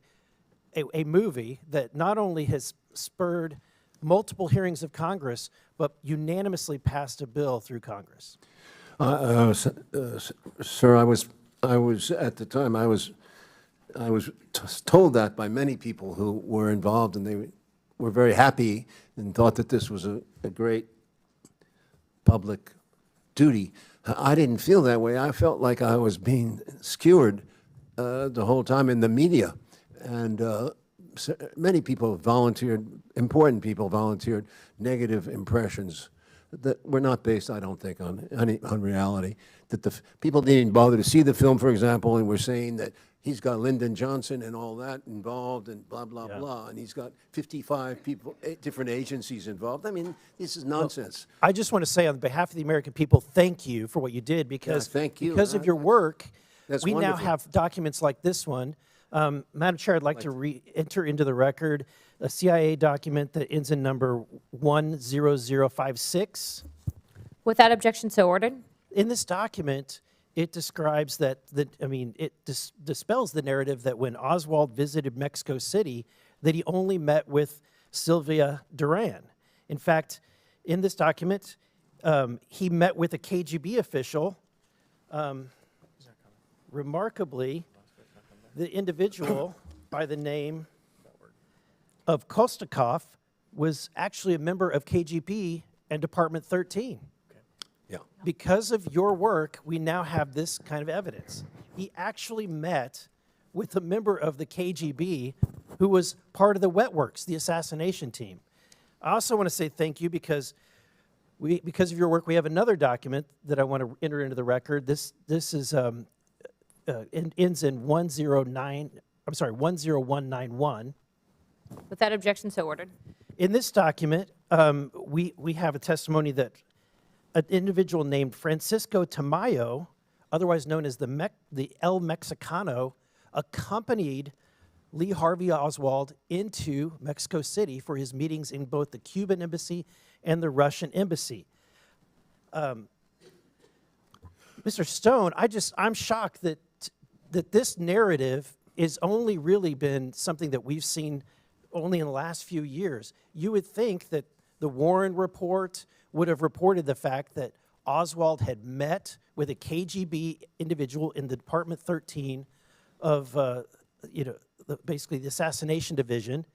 a movie that not only has spurred multiple hearings of Congress, but unanimously passed a bill through Congress. Sir, I was at the time, I was told that by many people who were involved, and they were very happy and thought that this was a great public duty. I didn't feel that way. I felt like I was being skewered the whole time in the media. And many people volunteered, important people volunteered negative impressions that were not based, I don't think, on reality. That the people didn't bother to see the film, for example, and were saying that he's got Lyndon Johnson and all that involved and blah, blah, blah. And he's got 55 people, different agencies involved. I mean, this is nonsense. Well, I just want to say on behalf of the American people, thank you for what you did, because thank you. Because of your work, That's we wonderful. now have documents like this one. Madam Chair, I'd like to enter into the record a CIA document that ends in number 10056. Without objection, so ordered. In this document, it describes that, it dispels the narrative that when Oswald visited Mexico City, that he only met with Sylvia Duran. In fact, in this document, he met with a KGB official. Remarkably, the individual by the name of Kostakov was actually a member of KGB and Department 13. Yeah. Because of your work, we now have this kind of evidence. He actually met with a member of the KGB who was part of the Wet Works, the assassination team. I also want to say thank you because of your work, we have another document that I want to enter into the record. This is ends in 10191. Without objection, so ordered. In this document, we have a testimony that an individual named Francisco Tamayo, otherwise known as the El Mexicano, accompanied Lee Harvey Oswald into Mexico City for his meetings in both the Cuban embassy and the Russian embassy. Mr. Stone, I'm shocked that this narrative is only really been something that we've seen only in the last few years. You would think that the Warren Report would have reported the fact that Oswald had met with a KGB individual in the Department 13 of, basically the assassination division,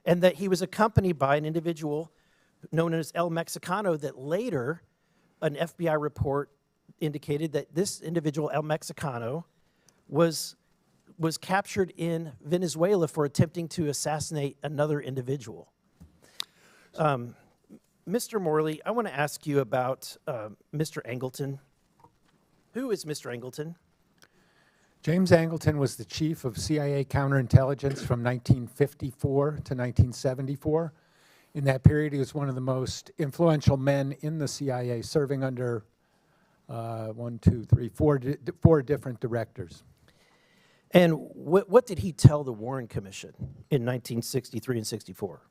and that he was accompanied by an individual known as El Mexicano that later an FBI report indicated that this individual, El Mexicano, was captured in Venezuela for attempting to assassinate another individual. Mr. Mr. Morley, I want to ask you about Mr. Angleton. Who is Mr. Angleton? James Angleton was the chief of CIA counterintelligence from 1954 to 1974. In that period, he was one of the most influential men in the CIA, serving under four different directors. And what did he tell the Warren Commission in 1963 and 64?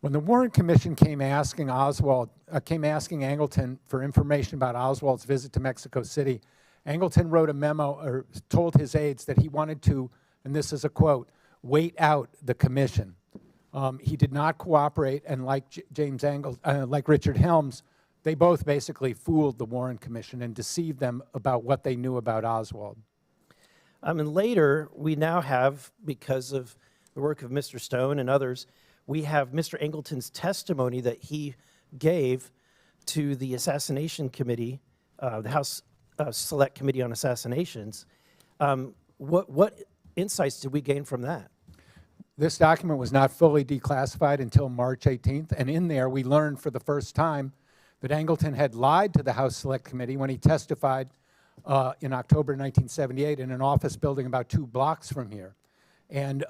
When the Warren Commission came asking Angleton for information about Oswald's visit to Mexico City, Angleton wrote a memo, or told his aides that he wanted to, and this is a quote, wait out the commission. He did not cooperate, and like like Richard Helms, they both basically fooled the Warren Commission and deceived them about what they knew about Oswald. And later, we now have, because of the work of Mr. Stone and others, we have Mr. Angleton's testimony that he gave to the Assassination Committee, the House Select Committee on Assassinations. What insights did we gain from that? This document was not fully declassified until March 18th, and in there we learned for the first time that Angleton had lied to the House Select Committee when he testified in October 1978 in an office building about 2 blocks from here. And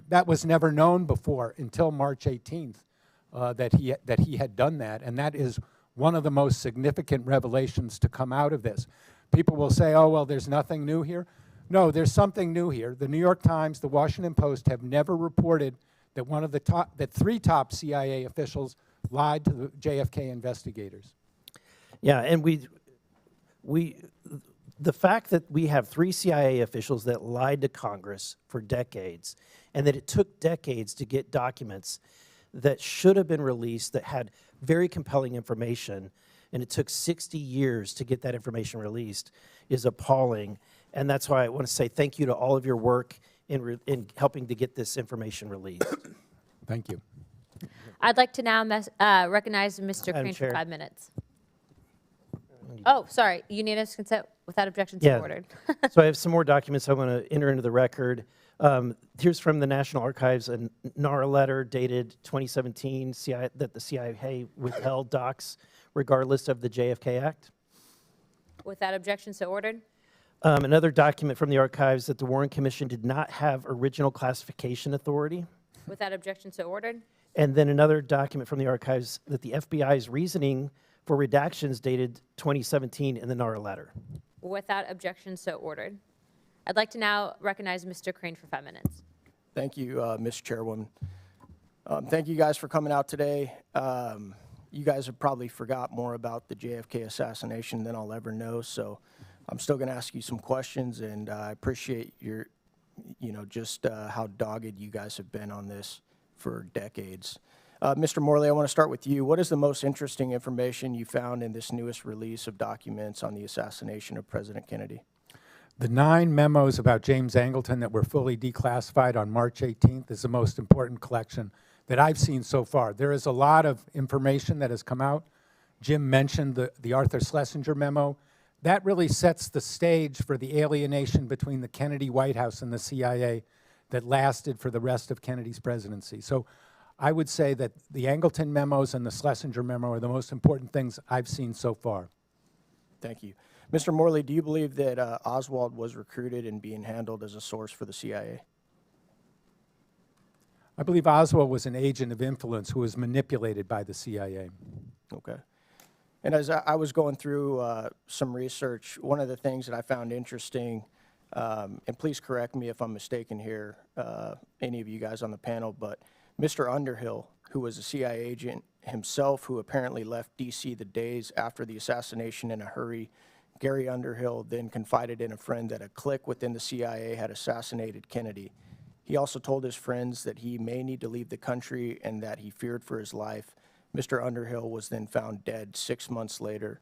that was never known before until March 18th that he had done that, and that is one of the most significant revelations to come out of this. People will say, oh, well, there's nothing new here. No, there's something new here. The New York Times, the Washington Post have never reported that that 3 top CIA officials lied to the JFK investigators. Yeah, and the fact that we have 3 CIA officials that lied to Congress for decades, and that it took decades to get documents that should have been released that had very compelling information, and it took 60 years to get that information released, is appalling. And that's why I want to say thank you to all of your work in helping to get this information released. Thank you. I'd like to now recognize Mr. Crane for 5 minutes. Oh, sorry, unanimous consent without objection so ordered. So I have some more documents I want to enter into the record. Here's from the National Archives, a NARA letter dated 2017 that the CIA withheld docs regardless of the JFK Act. Without objection so ordered. Another document from the archives that the Warren Commission did not have original classification authority. Without objection so ordered. And then another document from the archives that the FBI's reasoning for redactions dated 2017 in the NARA letter. Without objection so ordered. I'd like to now recognize Mr. Crane for 5 minutes. Thank you, Ms. Chairwoman. Thank you guys for coming out today. You guys have probably forgot more about the JFK assassination than I'll ever know, so I'm still going to ask you some questions, and I appreciate your, just how dogged you guys have been on this for decades. Mr. Morley, I want to start with you. What is the most interesting information you found in this newest release of documents on the assassination of President Kennedy? The 9 memos about James Angleton that were fully declassified on March 18th is the most important collection that I've seen so far. There is a lot of information that has come out. Jim mentioned the Arthur Schlesinger memo. That really sets the stage for the alienation between the Kennedy White House and the CIA that lasted for the rest of Kennedy's presidency. So I would say that the Angleton memos and the Schlesinger memo are the most important things I've seen so far. Thank you. Mr. Morley, do you believe that Oswald was recruited and being handled as a source for the CIA? I believe Oswald was an agent of influence who was manipulated by the CIA. Okay. And as I was going through some research, one of the things that I found interesting, and please correct me if I'm mistaken here, any of you guys on the panel, but Mr. Underhill, who was a CIA agent himself, who apparently left D.C. the days after the assassination in a hurry, Gary Underhill then confided in a friend that a clique within the CIA had assassinated Kennedy. He also told his friends that he may need to leave the country and that he feared for his life. Mr. Underhill was then found dead 6 months later.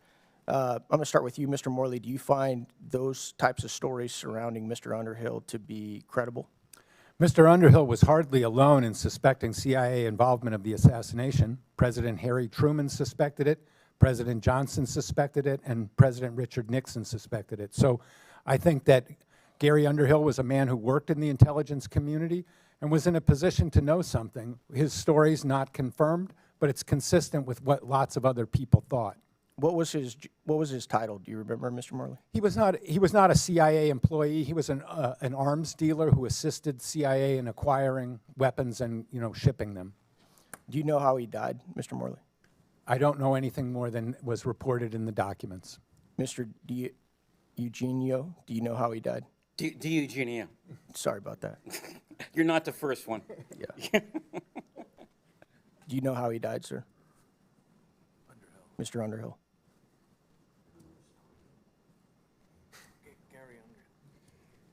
I'm going to start with you, Mr. Morley. Do you find those types of stories surrounding Mr. Underhill to be credible? Mr. Underhill was hardly alone in suspecting CIA involvement of the assassination. President Harry Truman suspected it, President Johnson suspected it, and President Richard Nixon suspected it. So I think that Gary Underhill was a man who worked in the intelligence community and was in a position to know something. His story's not confirmed, but it's consistent with what lots of other people thought. What was his title? Do you remember, Mr. Morley? He was not a CIA employee. He was an arms dealer who assisted CIA in acquiring weapons and, shipping them. Do you know how he died, Mr. Morley? I don't know anything more than was reported in the documents. Mr. DiEugenio, do you know how he died? DiEugenio. Sorry about that. You're not the first one. Yeah. Do you know how he died, sir? Mr. Underhill.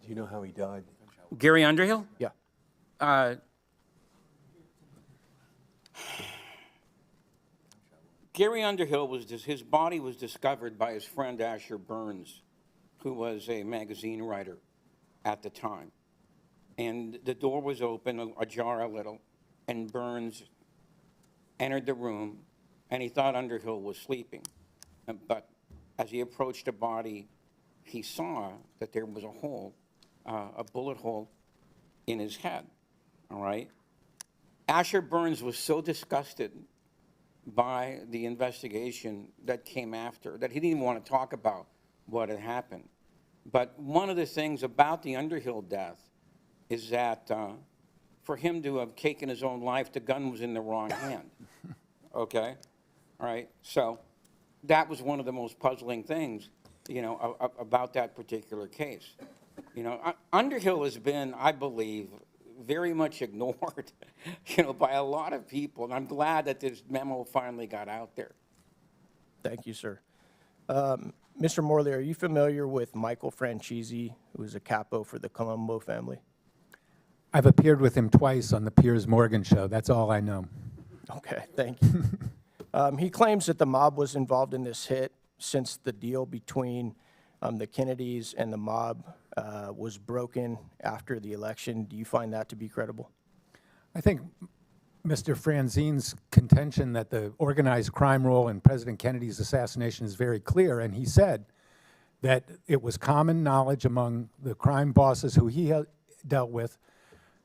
Do you know how he died? Gary Underhill? Yeah. Gary Underhill his body was discovered by his friend Asher Burns, who was a magazine writer at the time. And the door was open, ajar a little, and Burns entered the room, and he thought Underhill was sleeping. But as he approached the body, he saw that there was a hole, a bullet hole in his head, all right? Asher Burns was so disgusted by the investigation that came after that he didn't even want to talk about what had happened. But one of the things about the Underhill death is that for him to have taken his own life, the gun was in the wrong hand, okay? All right, so that was one of the most puzzling things, about that particular case. Underhill has been, I believe, very much ignored, by a lot of people, and I'm glad that this memo finally got out there. Thank you, sir. Mr. Morley, are you familiar with Michael Franchese, who is a capo for the Colombo family? I've appeared with him twice on the Piers Morgan show. That's all I know. Okay, thank you. He claims that the mob was involved in this hit since the deal between the Kennedys and the mob was broken after the election. Do you find that to be credible? I think Mr. Franzene's contention that the organized crime role in President Kennedy's assassination is very clear, and he said that it was common knowledge among the crime bosses who he dealt with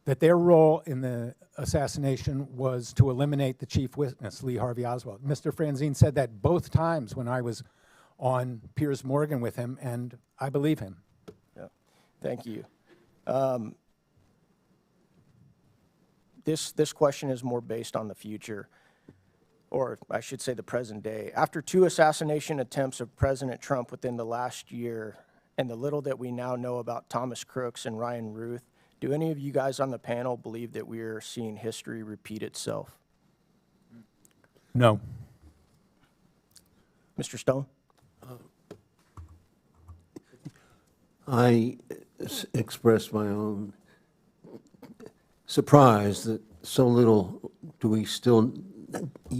that their role in the assassination was to eliminate the chief witness, Lee Harvey Oswald. Mr. Franzene said that both times when I was on Piers Morgan with him, and I believe him. Yeah. Thank you. This question is more based on the future, or I should say the present day. After 2 assassination attempts of President Trump within the last year, and the little that we now know about Thomas Crooks and Ryan Ruth, do any of you guys on the panel believe that we are seeing history repeat itself? No. Mr. Stone? I expressed my own surprise that so little do we still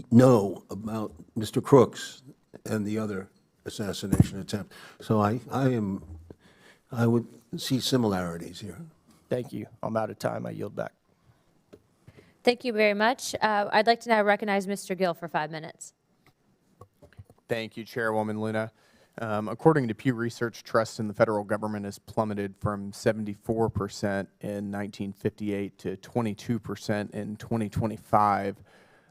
know about Mr. Crooks and the other assassination attempt. So I would see similarities here. Thank you. I'm out of time. I yield back. Thank you very much. I'd like to now recognize Mr. Gill for 5 minutes. Thank you, Chairwoman Luna. According to Pew Research, trust in the federal government has plummeted from 74% in 1958 to 22% in 2025.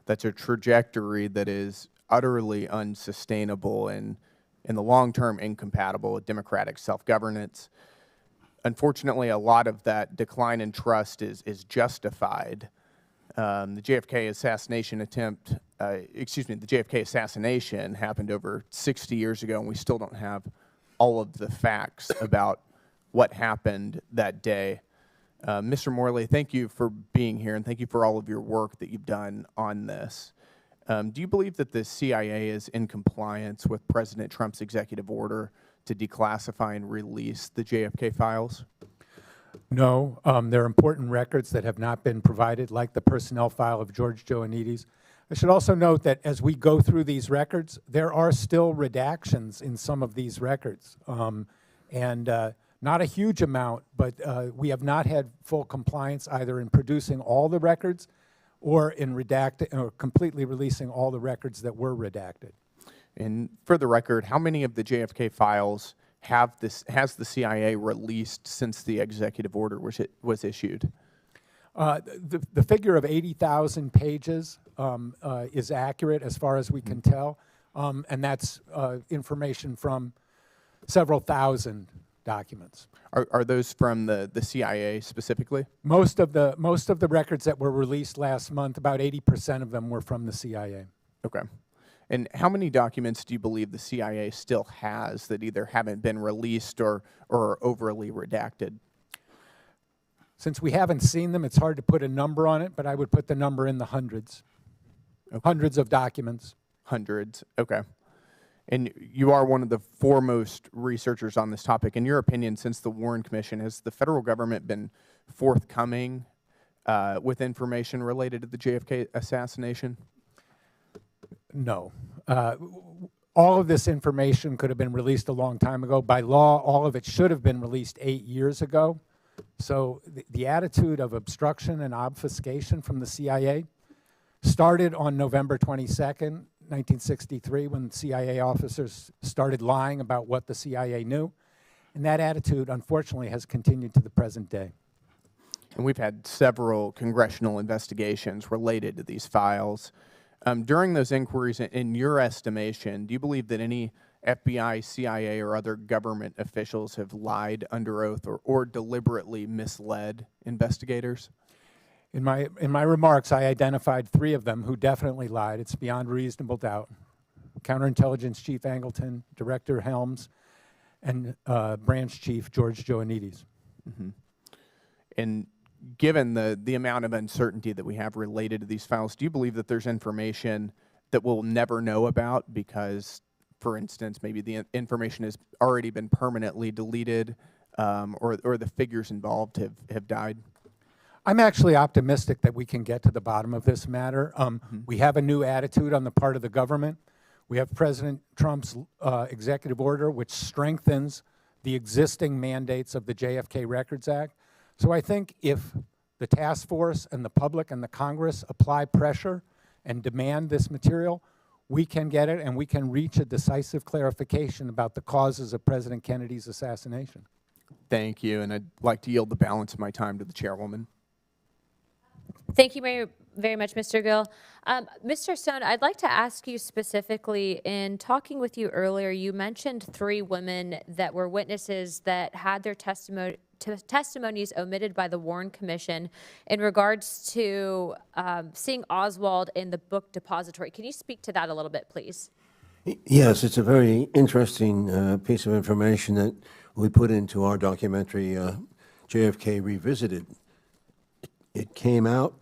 That's a trajectory that is utterly unsustainable and in the long term incompatible with democratic self-governance. Unfortunately, a lot of that decline in trust is justified. The JFK assassination the JFK assassination happened over 60 years ago, and we still don't have all of the facts about what happened that day. Mr. Morley, thank you for being here, and thank you for all of your work that you've done on this. Do you believe that the CIA is in compliance with President Trump's executive order to declassify and release the JFK files? No. There are important records that have not been provided, like the personnel file of George Joannides. I should also note that as we go through these records, there are still redactions in some of these records. Not a huge amount, but we have not had full compliance either in producing all the records or in redacting or completely releasing all the records that were redacted. And for the record, how many of the JFK files has the CIA released since the executive order was issued? The figure of 80,000 pages is accurate as far as we can tell, and that's information from several thousand documents. Are those from the CIA specifically? Most of the records that were released last month, about 80% of them were from the CIA. Okay. And how many documents do you believe the CIA still has that either haven't been released or are overly redacted? Since we haven't seen them, it's hard to put a number on it, but I would put the number in the hundreds. Okay. Hundreds of documents. Hundreds, okay. And you are one of the foremost researchers on this topic. In your opinion, since the Warren Commission, has the federal government been forthcoming with information related to the JFK assassination? No. All of this information could have been released a long time ago. By law, all of it should have been released 8 years ago. So the attitude of obstruction and obfuscation from the CIA started on November 22nd, 1963, when CIA officers started lying about what the CIA knew. And that attitude, unfortunately, has continued to the present day. And we've had several congressional investigations related to these files. During those inquiries, in your estimation, do you believe that any FBI, CIA, or other government officials have lied under oath or deliberately misled investigators? In my remarks, I identified 3 of them who definitely lied. It's beyond reasonable doubt. Counterintelligence Chief Angleton, Director Helms, and Branch Chief George Ioannidis. Mm-hmm. And given the amount of uncertainty that we have related to these files, do you believe that there's information that we'll never know about because, for instance, maybe the information has already been permanently deleted or the figures involved have died? I'm actually optimistic that we can get to the bottom of this matter. We have a new attitude on the part of the government. We have President Trump's executive order, which strengthens the existing mandates of the JFK Records Act. So I think if the task force and the public and the Congress apply pressure and demand this material, we can get it and we can reach a decisive clarification about the causes of President Kennedy's assassination. Thank you, and I'd like to yield the balance of my time to the chairwoman. Thank you very much, Mr. Gill. Mr. Stone, I'd like to ask you specifically, in talking with you earlier, you mentioned 3 women that were witnesses that had their testimonies omitted by the Warren Commission in regards to seeing Oswald in the book depository. Can you speak to that a little bit, please? Yes, it's a very interesting piece of information that we put into our documentary, JFK Revisited. It came out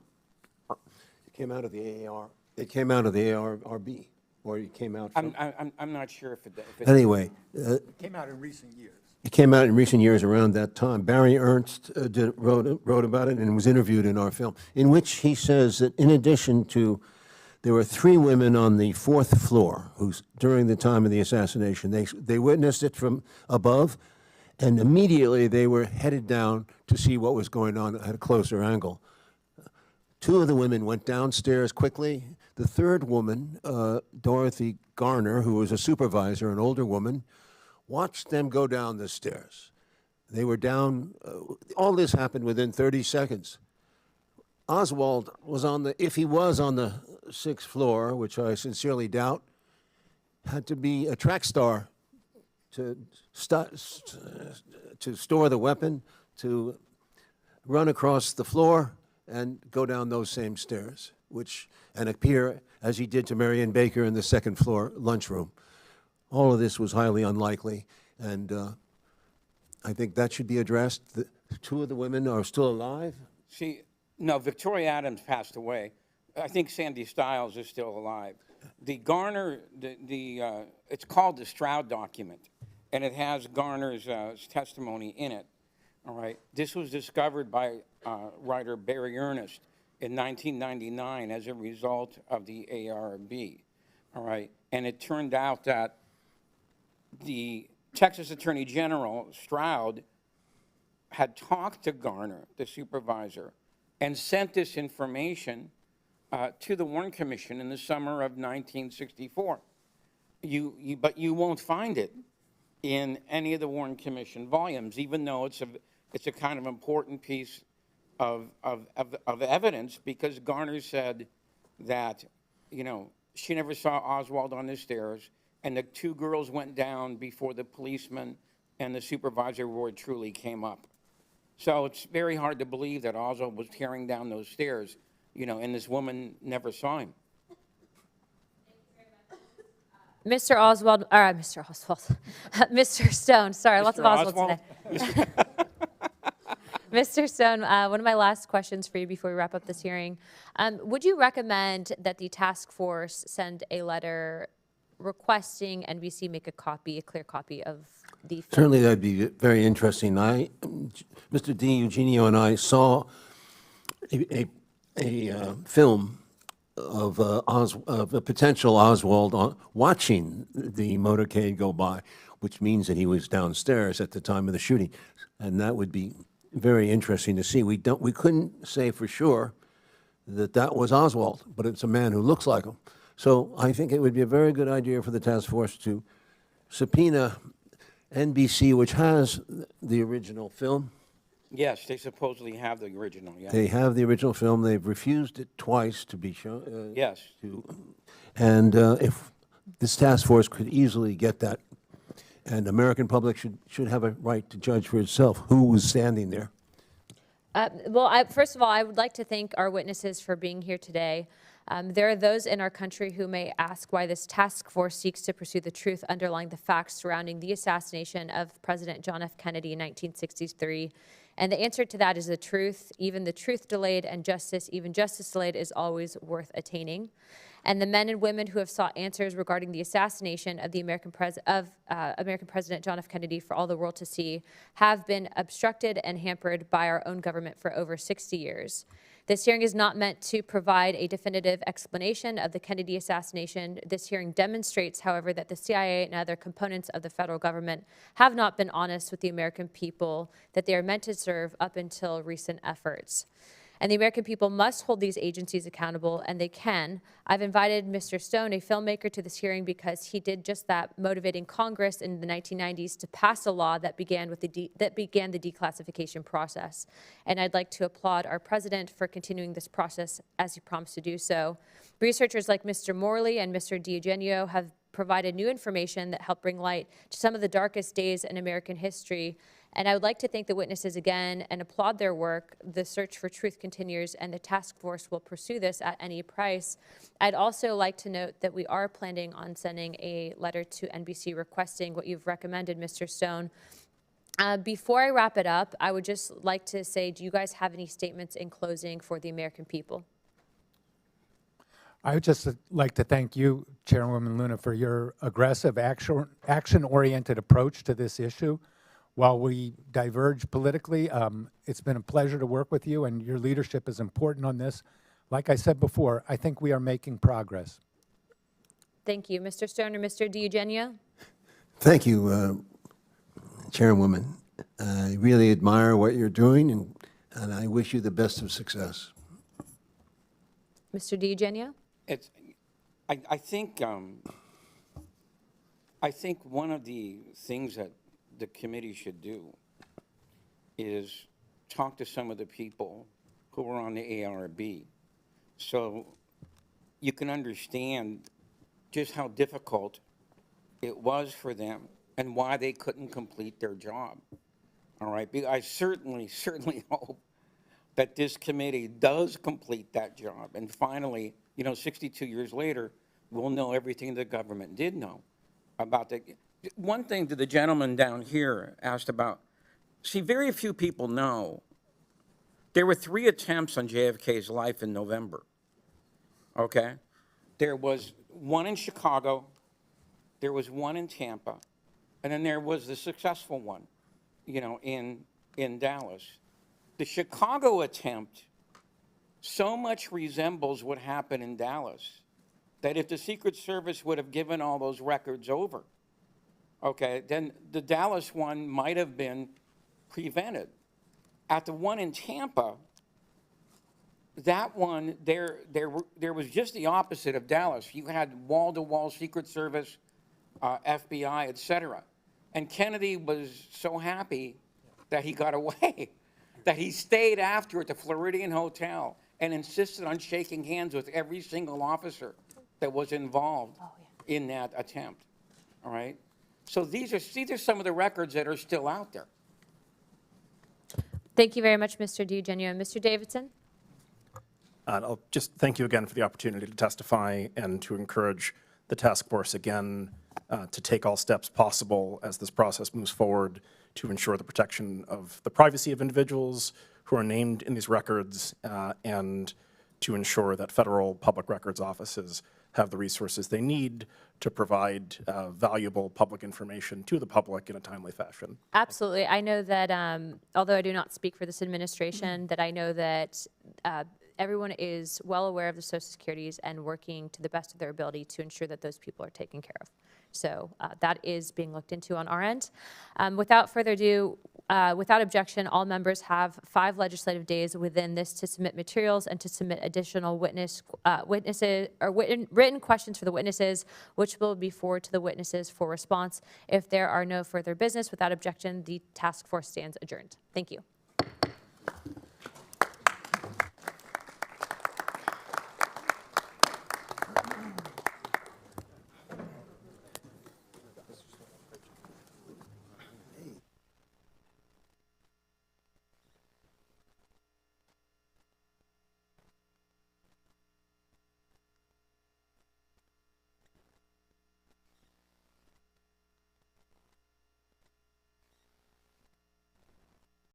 of the AR. It came out of the ARB, or it came out from... I'm not sure if it... Anyway. It came out in recent years. It came out in recent years around that time. Barry Ernst wrote about it and was interviewed in our film, in which he says that in addition to, there were 3 women on the 4th floor who, during the time of the assassination, they witnessed it from above, and immediately they were headed down to see what was going on at a closer angle. 2 of the women went downstairs quickly. The 3rd woman, Dorothy Garner, who was a supervisor, an older woman, watched them go down the stairs. They were down, all this happened within 30 seconds. Oswald was if he was on the 6th floor, which I sincerely doubt, had to be a track star to store the weapon, to run across the floor and go down those same stairs, and appear as he did to Marion Baker in the 2nd floor lunchroom. All of this was highly unlikely, and I think that should be addressed. 2 of the women are still alive. No, Victoria Adams passed away. I think Sandy Stiles is still alive. The Garner, it's called the Stroud document, and it has Garner's testimony in it. All right. This was discovered by writer Barry Ernst in 1999 as a result of the ARB. All right. And it turned out that the Texas Attorney General, Stroud, had talked to Garner, the supervisor, and sent this information to the Warren Commission in the summer of 1964. But you won't find it in any of the Warren Commission volumes, even though it's a kind of important piece of evidence, because Garner said that, you know, she never saw Oswald on the stairs, and the two girls went down before the policeman and the supervisory board truly came up. So it's very hard to believe that Oswald was tearing down those stairs, you know, and this woman never saw him. Mr. Oswald, Mr. Stone, sorry, lots of Oswald today. Mr. Stone, one of my last questions for you before we wrap up this hearing. Would you recommend that the task force send a letter requesting NBC make a clear copy of the film? Certainly, that'd be very interesting. Mr. DiEugenio and I saw a film of a potential Oswald watching the motorcade go by, which means that he was downstairs at the time of the shooting, and that would be very interesting to see. We couldn't say for sure that that was Oswald, but it's a man who looks like him. So I think it would be a very good idea for the task force to subpoena NBC, which has the original film. Yes, they supposedly have the original, yeah. They have the original film. They've refused it twice to be shown. Yes. And if this task force could easily get that, and the American public should have a right to judge for itself who was standing there. First of all, I would like to thank our witnesses for being here today. There are those in our country who may ask why this task force seeks to pursue the truth underlying the facts surrounding the assassination of President John F. Kennedy in 1963. And the answer to that is the truth. Even the truth delayed and justice, even justice delayed, is always worth attaining. And the men and women who have sought answers regarding the assassination of the American President John F. Kennedy for all the world to see have been obstructed and hampered by our own government for over 60 years. This hearing is not meant to provide a definitive explanation of the Kennedy assassination. This hearing demonstrates, however, that the CIA and other components of the federal government have not been honest with the American people that they are meant to serve up until recent efforts. And the American people must hold these agencies accountable, and they can. I've invited Mr. Stone, a filmmaker, to this hearing because he did just that, motivating Congress in the 1990s to pass a law that began the declassification process. And I'd like to applaud our president for continuing this process as he promised to do so. Researchers like Mr. Morley and Mr. DiEugenio have provided new information that helped bring light to some of the darkest days in American history. And I would like to thank the witnesses again and applaud their work. The search for truth continues, and the task force will pursue this at any price. I'd also like to note that we are planning on sending a letter to NBC requesting what you've recommended, Mr. Stone. Before I wrap it up, I would just like to say, do you guys have any statements in closing for the American people? I would just like to thank you, Chairwoman Luna, for your aggressive, action-oriented approach to this issue. While we diverge politically, it's been a pleasure to work with you, and your leadership is important on this. Like I said before, I think we are making progress. Thank you. Mr. Stone or Mr. DiEugenio? Thank you, Chairwoman. I really admire what you're doing, and I wish you the best of success. Mr. DiEugenio? I think one of the things that the committee should do is talk to some of the people who were on the ARB so you can understand just how difficult it was for them and why they couldn't complete their job. All right, I certainly hope that this committee does complete that job, and finally, 62 years later, we'll know everything the government did know about the. One thing that the gentleman down here asked about, see, very few people know there were 3 attempts on JFK's life in November, okay? There was one in Chicago, there was one in Tampa, and then there was the successful one, in Dallas. The Chicago attempt so much resembles what happened in Dallas that if the Secret Service would have given all those records over, okay, then the Dallas one might have been prevented. At the one in Tampa, that one, there was just the opposite of Dallas. You had wall-to-wall Secret Service, FBI, et cetera. And Kennedy was so happy that he got away. that he stayed after at the Floridian Hotel and insisted on shaking hands with every single officer that was involved in that attempt, all right? So these are some of the records that are still out there. Thank you very much, Mr. DiEugenio. And Mr. Davidson? I'll just thank you again for the opportunity to testify and to encourage the task force again to take all steps possible as this process moves forward to ensure the protection of the privacy of individuals who are named in these records and to ensure that federal public records offices have the resources they need to provide valuable public information to the public in a timely fashion. Absolutely. I know that, although I do not speak for this administration, that I know that everyone is well aware of the Social Securities and working to the best of their ability to ensure that those people are taken care of. So that is being looked into on our end. Without further ado, without objection, all members have 5 legislative days within this to submit materials and to submit additional witnesses or written questions for the witnesses, which will be forwarded to the witnesses for response. If there are no further business, without objection, the task force stands adjourned. Thank you.